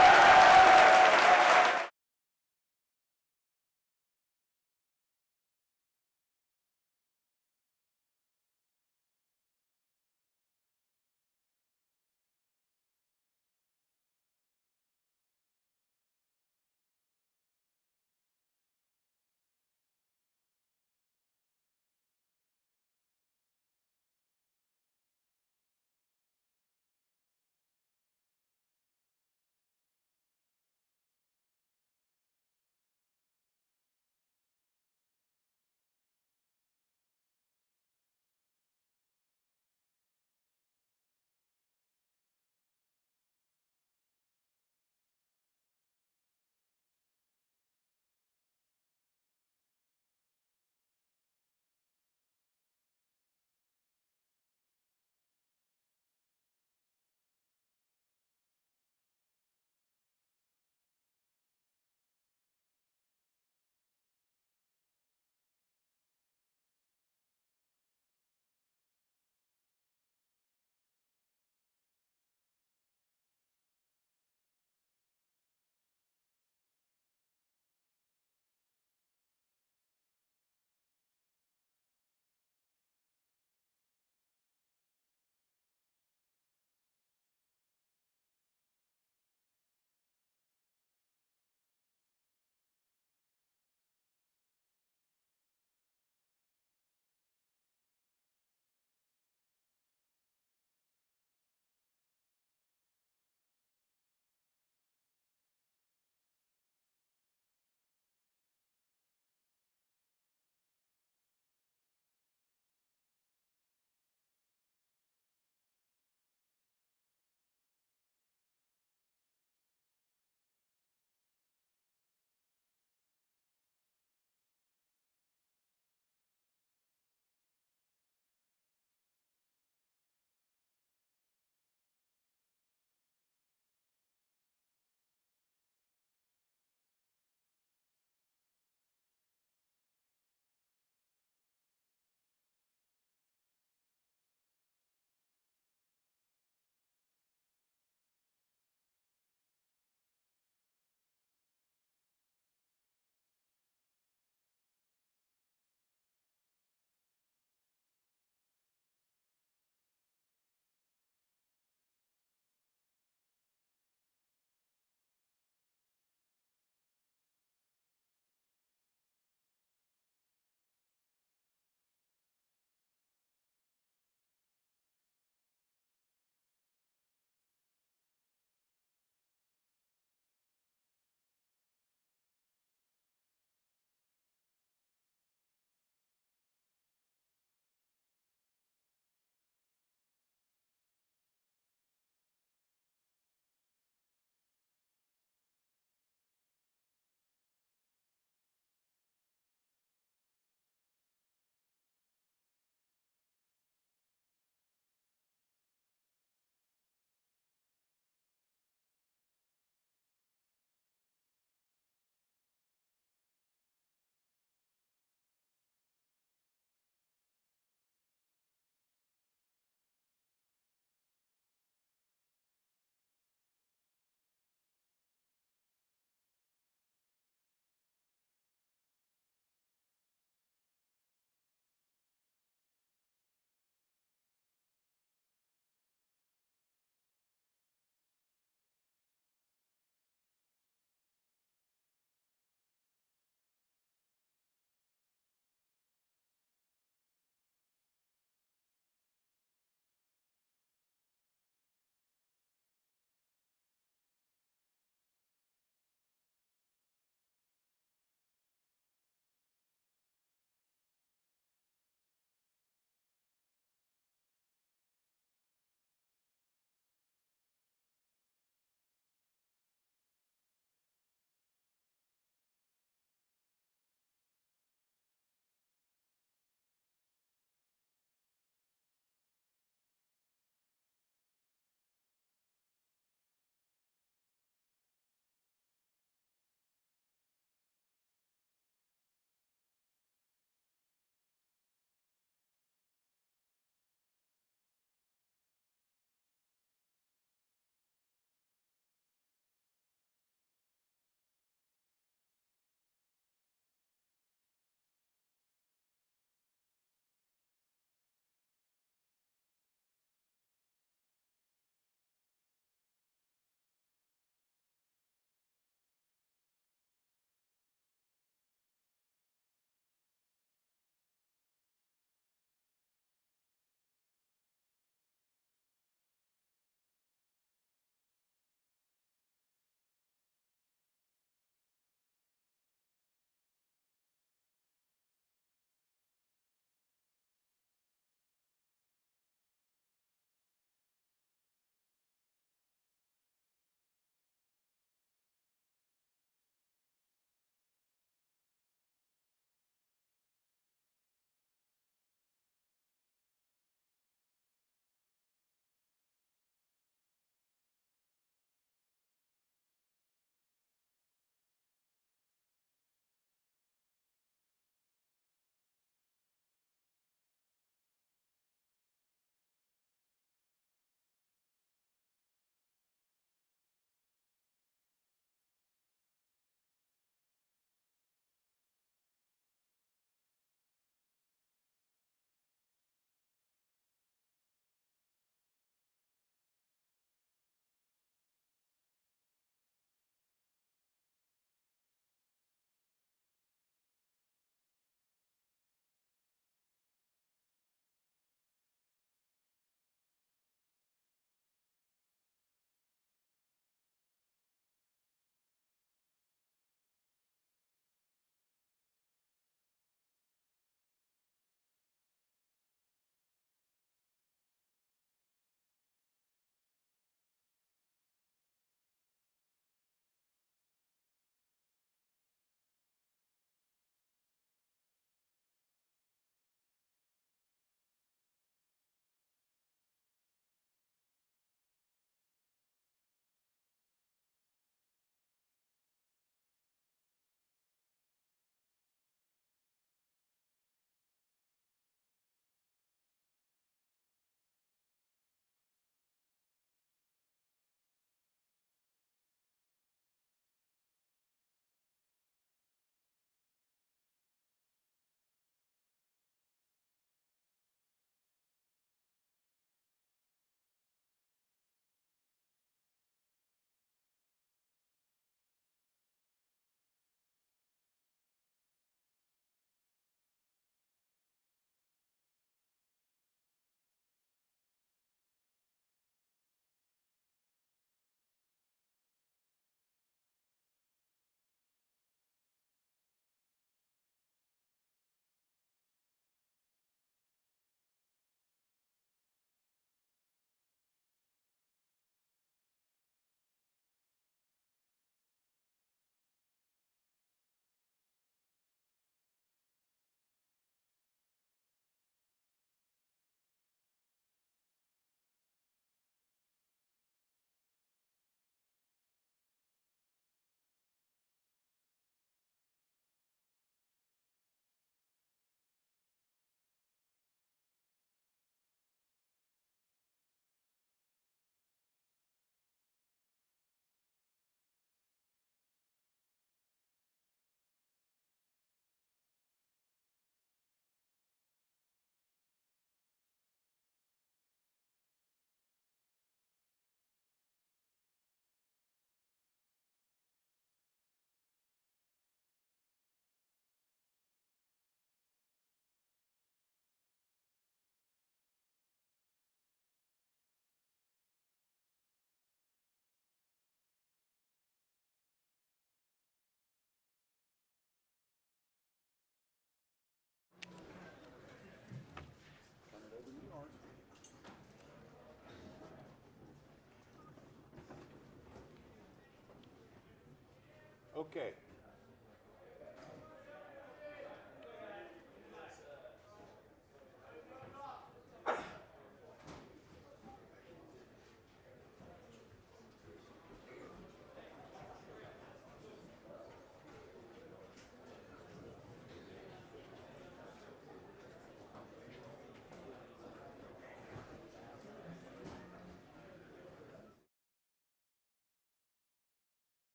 Okay.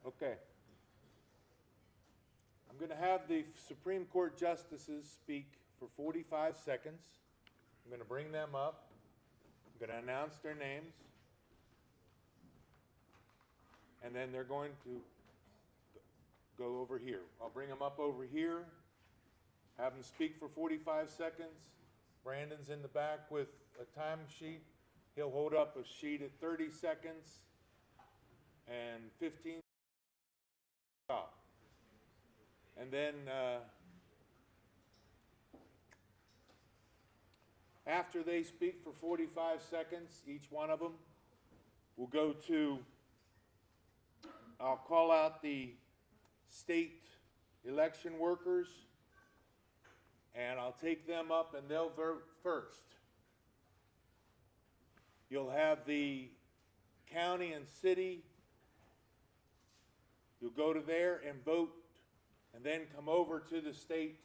Okay. I'm going to have the Supreme Court justices speak for 45 seconds. I'm going to bring them up. I'm going to announce their names. And then they're going to go over here. I'll bring them up over here, have them speak for 45 seconds. Brandon's in the back with a time sheet. He'll hold up a sheet at 30 seconds and 15 stop. And then after they speak for 45 seconds, each one of them will go to, I'll call out the state election workers, and I'll take them up and they'll vote first. You'll have the county and city. You'll go to there and vote, and then come over to the state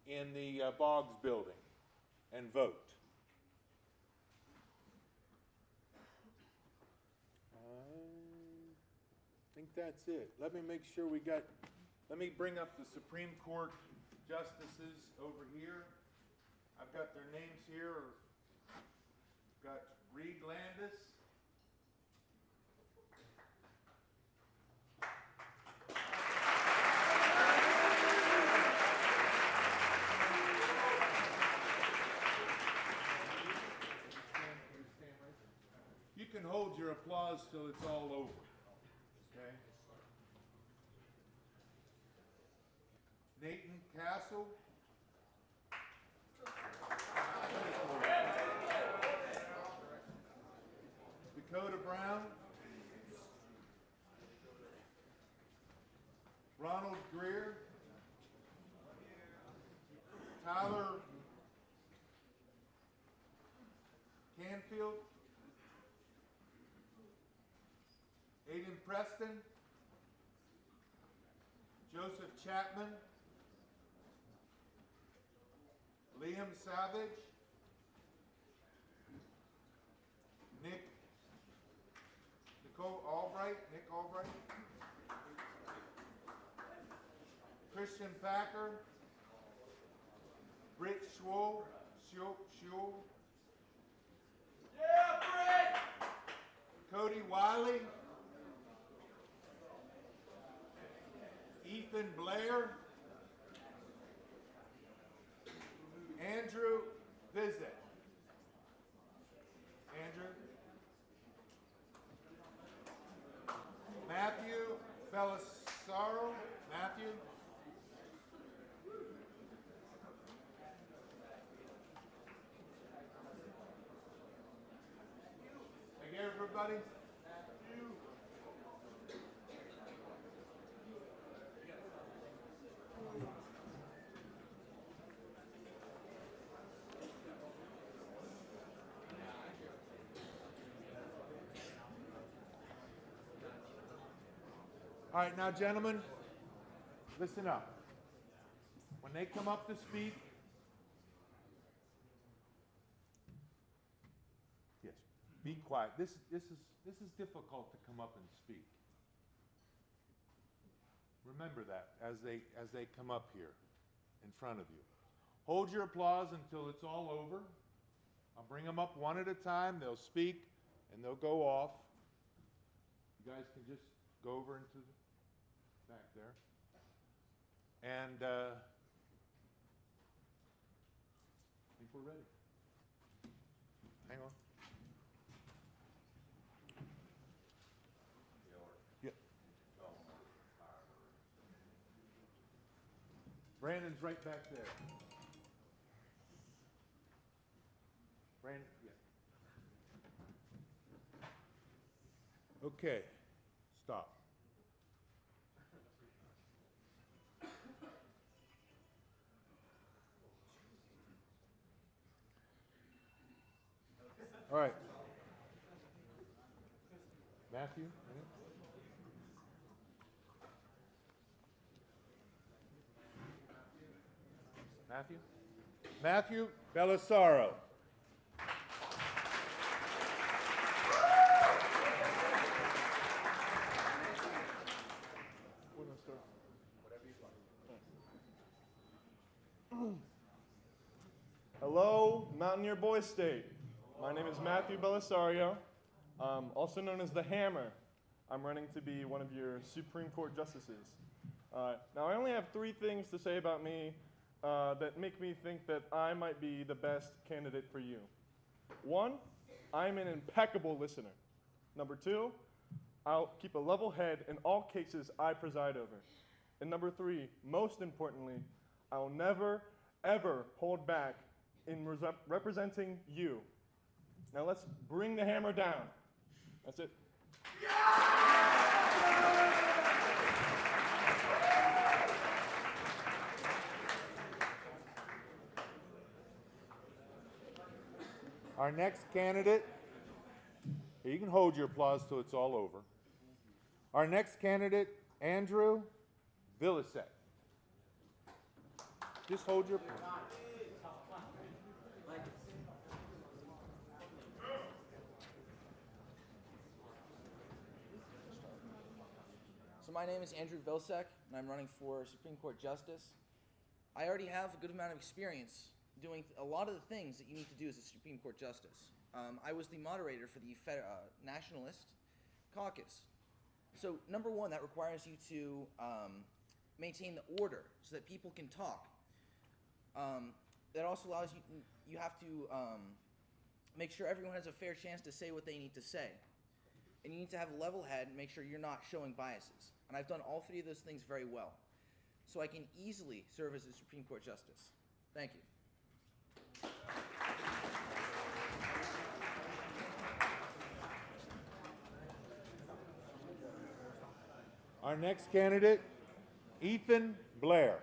in the Boggs building and vote. I think that's it. Let me make sure let me bring up the Supreme Court justices over here. I've got their names here. Got Reed Landis. You can hold your applause till it's all over. Okay? Nathan Castle. Dakota Brown. Ronald Greer. Tyler Canfield. Aiden Preston. Joseph Chapman. Liam Savage. Nick Albright. Christian Packer. Britt Schwol. Yeah, Britt! Cody Wiley. Ethan Blair. Andrew Vizek. Andrew. Matthew Belisaro. Matthew. Thank you, everybody. All right, now, gentlemen, listen up. When they come up to speak, yes, be quiet. This is difficult to come up and speak. Remember that as they come up here in front of you. Hold your applause until it's all over. I'll bring them up one at a time. They'll speak and they'll go off. You guys can just go over into the back there. And I think we're ready. Hang on. Yeah. Brandon's right back there. Brandon, yeah. Okay, stop. All right. Matthew? Matthew? Matthew Bellisaro. Hello, Mountaineer Boys State. My name is Matthew Bellisario, also known as the Hammer. I'm running to be one of your Supreme Court justices. Now, I only have 3 things to say about me that make me think that I might be the best candidate for you. 1, I'm an impeccable listener. Number 2, I'll keep a level head in all cases I preside over. And number 3, most importantly, I'll never, ever hold back in representing you. Now let's bring the hammer down. That's it. Our next candidate, you can hold your applause till it's all over. Our next candidate, Andrew Villasek. Just hold your applause. So my name is Andrew Vilsack, and I'm running for Supreme Court Justice. I already have a good amount of experience doing a lot of the things that you need to do as a Supreme Court Justice. I was the moderator for the Nationalist Caucus. So number 1, that requires you to maintain the order so that people can talk. That also allows you have to make sure everyone has a fair chance to say what they need to say. And you need to have a level head and make sure you're not showing biases. And I've done all 3 of those things very well. So I can easily serve as a Supreme Court Justice. Thank you. Our next candidate, Ethan Blair.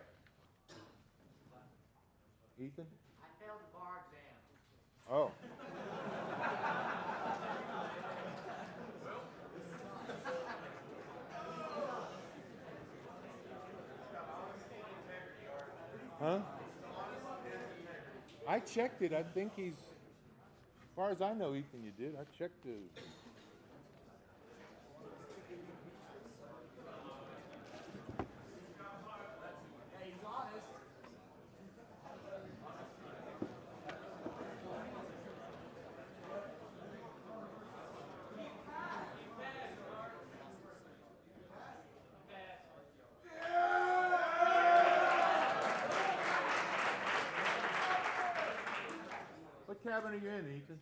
Ethan? I failed the bar exam. Oh. Huh? I checked it. I think he's, as far as I know, Ethan, you did. I checked the. He's honest. What cabin are you in, Ethan?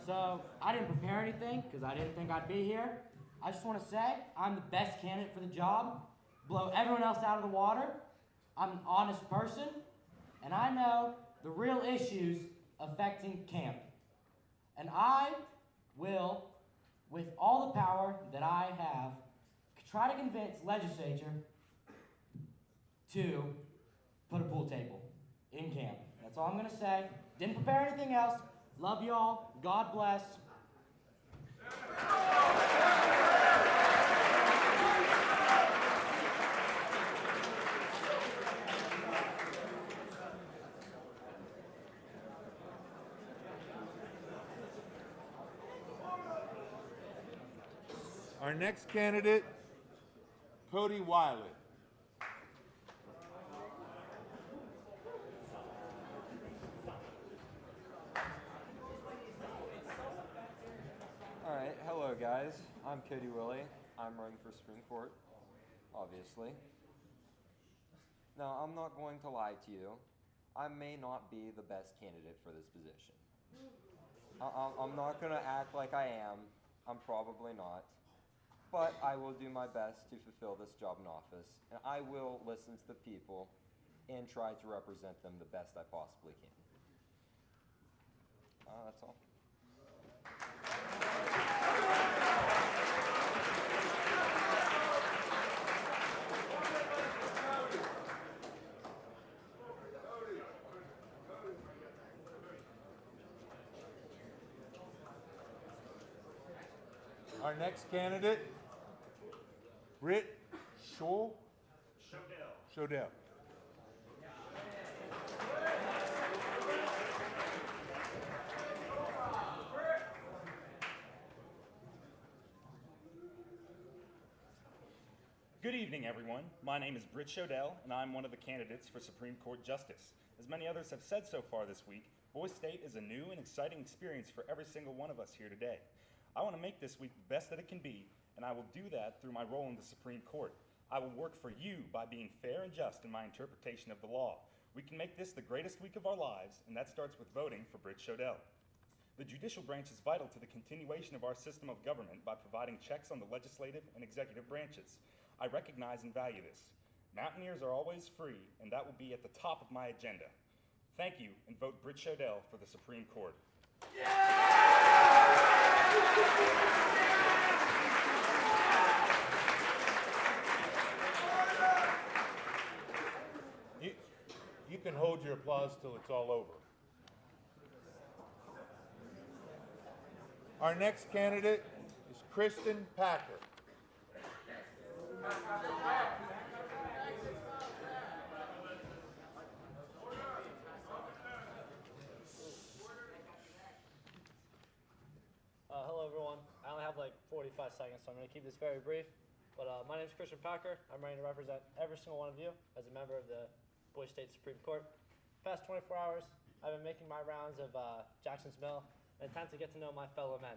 So, I didn't prepare anything because I didn't think I'd be here. I just want to say I'm the best candidate for the job, blow everyone else out of the water. I'm an honest person, and I know the real issues affecting camp. And I will, with all the power that I have, try to convince legislature to put a pool table in camp. That's all I'm gonna say. Didn't prepare anything else. Love y'all. God bless. Our next candidate, Cody Wiley. All right, hello guys. I'm Cody Willie. I'm running for Supreme Court, obviously. Now, I'm not going to lie to you. I may not be the best candidate for this position. I'm not going to act like I am. I'm probably not. But I will do my best to fulfill this job in office, and I will listen to the people and try to represent them the best I possibly can. That's all. Our next candidate, Britt Shodell. Good evening, everyone. My name is Britt Shodell, and I'm one of the candidates for Supreme Court Justice. As many others have said so far this week, Boise State is a new and exciting experience for every single one of us here today. I want to make this week the best that it can be, and I will do that through my role in the Supreme Court. I will work for you by being fair and just in my interpretation of the law. We can make this the greatest week of our lives, and that starts with voting for Britt Shodell. The judicial branch is vital to the continuation of our system of government by providing checks on the legislative and executive branches. I recognize and value this. Mountaineers are always free, and that will be at the top of my agenda. Thank you, and vote Britt Shodell for the Supreme Court. You can hold your applause till it's all over. Our next candidate is Kristen Packer. Hello everyone. I only have like 45 seconds, so I'm going to keep this very brief. But my name is Christian Packer. I'm ready to represent every single one of you as a member of the Boise State Supreme Court. Past 24 hours, I've been making my rounds of Jackson's Mill in an attempt to get to know my fellow men.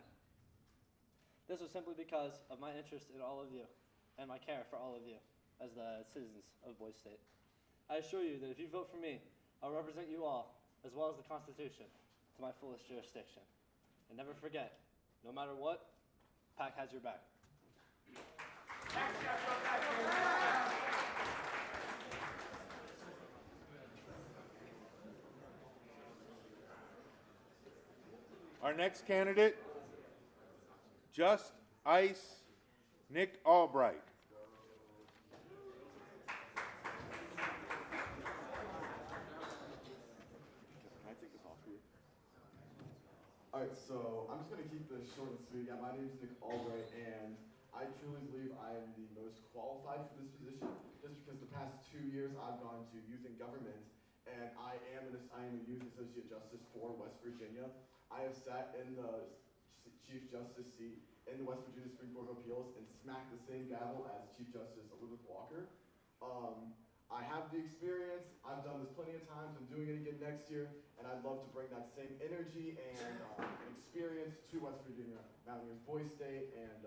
This was simply because of my interest in all of you and my care for all of you as the citizens of Boise State. I assure you that if you vote for me, I'll represent you all, as well as the Constitution, to my fullest jurisdiction. And never forget, no matter what, PAC has your back. Our next candidate, Just Ice Nick Albright. Can I take this off here? All right, so I'm just going to keep this short and sweet. Yeah, my name is Nick Albright, and I truly believe I am the most qualified for this position, just because the past 2 years I've gone to youth and government, and I am a youth associate justice for West Virginia. I have sat in the Chief Justice seat in the West Virginia Supreme Court of Appeals and smacked the same gavel as Chief Justice Elizabeth Walker. I have the experience. I've done this plenty of times. I'm doing it again next year, and I'd love to bring that same energy and experience to West Virginia, Mountaineers, Boise State, and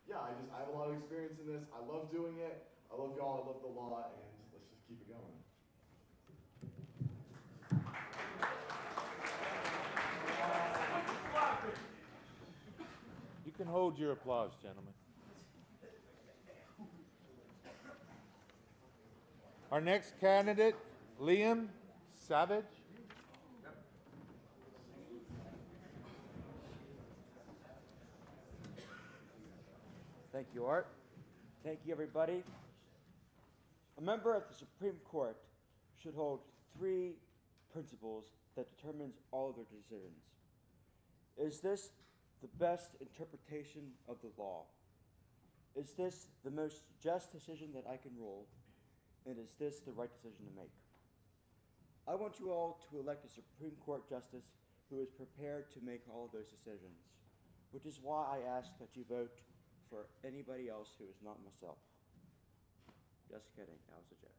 yeah, I have a lot of experience in this. I love doing it. I love y'all. I love the law, and let's just keep it going. You can hold your applause, gentlemen. Our next candidate, Liam Savage. Thank you, Art. Thank you, everybody. A member of the Supreme Court should hold 3 principles that determines all of their decisions. Is this the best interpretation of the law? Is this the most just decision that I can rule? And is this the right decision to make? I want you all to elect a Supreme Court justice who is prepared to make all of those decisions, which is why I ask that you vote for anybody else who is not myself. Just kidding, that was a joke.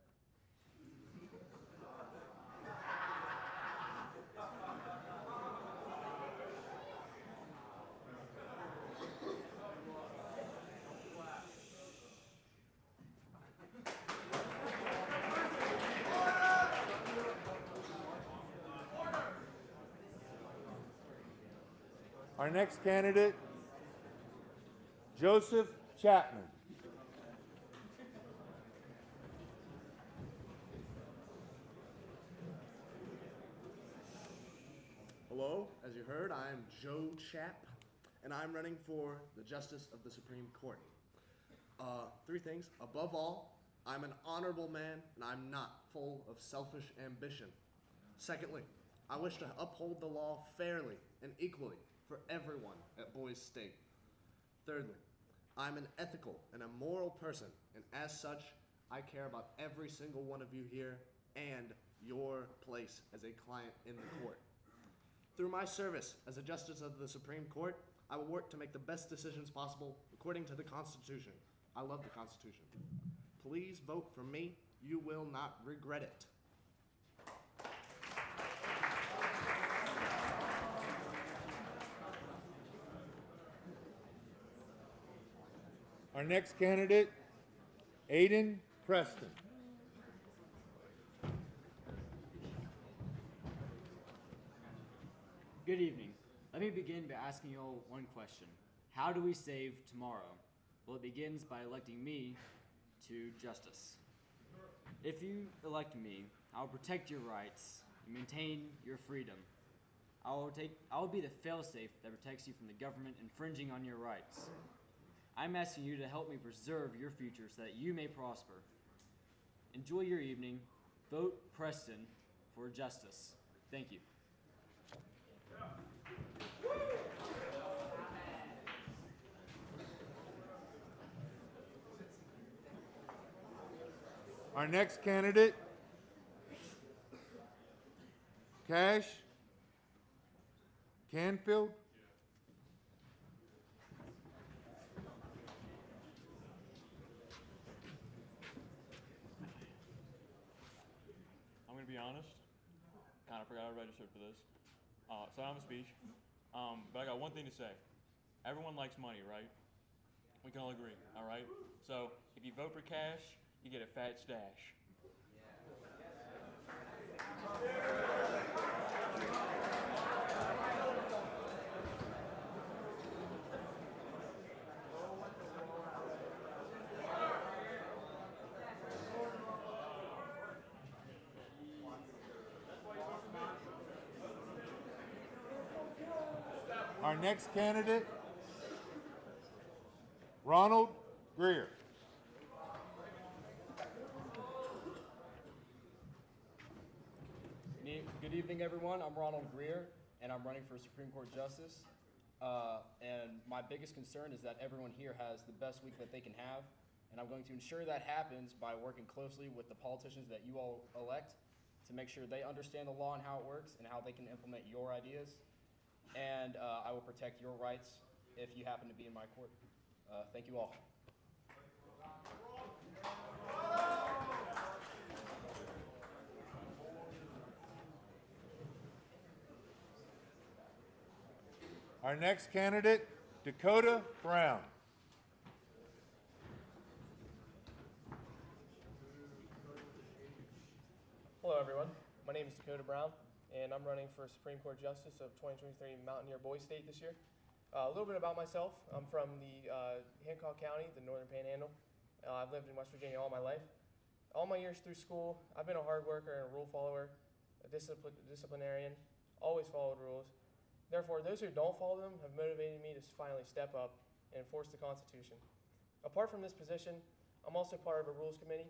Our next candidate, Joseph Chapman. Hello, as you heard, I am Joe Chapp, and I'm running for the Justice of the Supreme Court. 3 things. Above all, I'm an honorable man, and I'm not full of selfish ambition. Secondly, I wish to uphold the law fairly and equally for everyone at Boise State. Thirdly, I'm an ethical and a moral person, and as such, I care about every single one of you here and your place as a client in the court. Through my service as a Justice of the Supreme Court, I will work to make the best decisions possible according to the Constitution. I love the Constitution. Please vote for me. You will not regret it. Our next candidate, Aiden Preston. Good evening. Let me begin by asking you all one question. How do we save tomorrow? Well, it begins by electing me to justice. If you elect me, I will protect your rights and maintain your freedom. I will be the failsafe that protects you from the government infringing on your rights. I'm asking you to help me preserve your future so that you may prosper. Enjoy your evening. Vote Preston for justice. Thank you. Our next candidate, Cash Canfield. I'm going to be honest, kind of forgot I registered for this. So I don't have a speech, but I got one thing to say. Everyone likes money, right? We can all agree, all right? So if you vote for Cash, you get a fat stash. Our next candidate, Ronald Greer. Good evening, everyone. I'm Ronald Greer, and I'm running for Supreme Court Justice. And my biggest concern is that everyone here has the best week that they can have, and I'm going to ensure that happens by working closely with the politicians that you all elect to make sure they understand the law and how it works and how they can implement your ideas. And I will protect your rights if you happen to be in my court. Thank you all. Our next candidate, Dakota Brown. Hello, everyone. My name is Dakota Brown, and I'm running for Supreme Court Justice of 2023 Mountaineer Boise State this year. A little bit about myself. I'm from the Hancock County, the Northern Panhandle. I've lived in West Virginia all my life. All my years through school, I've been a hard worker and a rule follower, a disciplinarian, always followed rules. Therefore, those who don't follow them have motivated me to finally step up and enforce the Constitution. Apart from this position, I'm also part of a rules committee.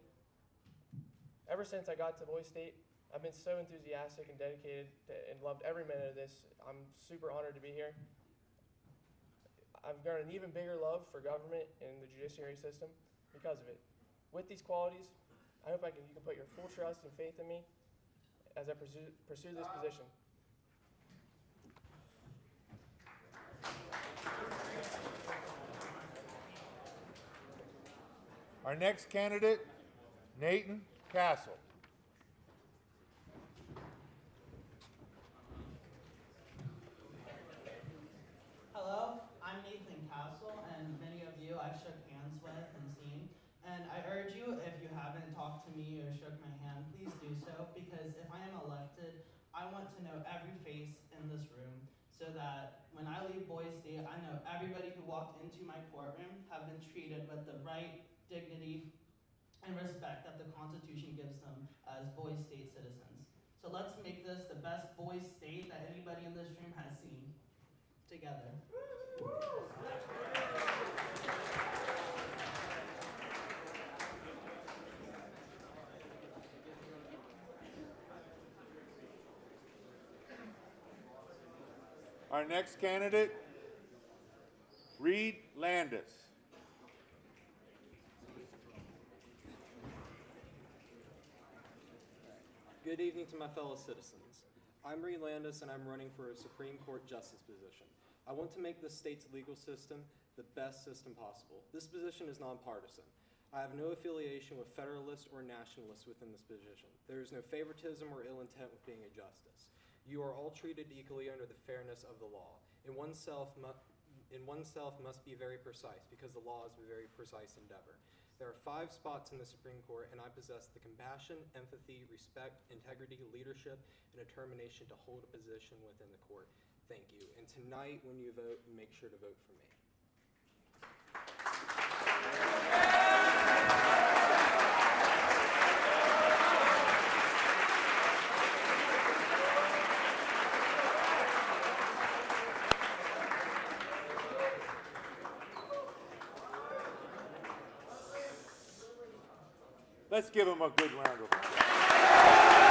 Ever since I got to Boise State, I've been so enthusiastic and dedicated and loved every minute of this. I'm super honored to be here. I've grown an even bigger love for government and the judiciary system because of it. With these qualities, I hope you can put your full trust and faith in me as I pursue this position. Our next candidate, Nathan Castle. Hello, I'm Nathan Castle, and many of you I've shook hands with and seen. And I urge you, if you haven't talked to me or shook my hand, please do so, because if I am elected, I want to know every face in this room, so that when I leave Boise State, I know everybody who walked into my courtroom have been treated with the right, dignity, and respect that the Constitution gives them as Boise State citizens. So let's make this the best Boise State that anybody in this room has seen. Together. Our next candidate, Reed Landis. Good evening to my fellow citizens. I'm Reed Landis, and I'm running for a Supreme Court Justice position. I want to make this state's legal system the best system possible. This position is nonpartisan. I have no affiliation with Federalists or Nationalists within this position. There is no favoritism or ill intent with being a justice. You are all treated equally under the fairness of the law. In oneself must be very precise, because the law is a very precise endeavor. There are 5 spots in the Supreme Court, and I possess the compassion, empathy, respect, integrity, leadership, and determination to hold a position within the court. Thank you. And tonight, when you vote, make sure to vote for me. Let's give him a good round of applause.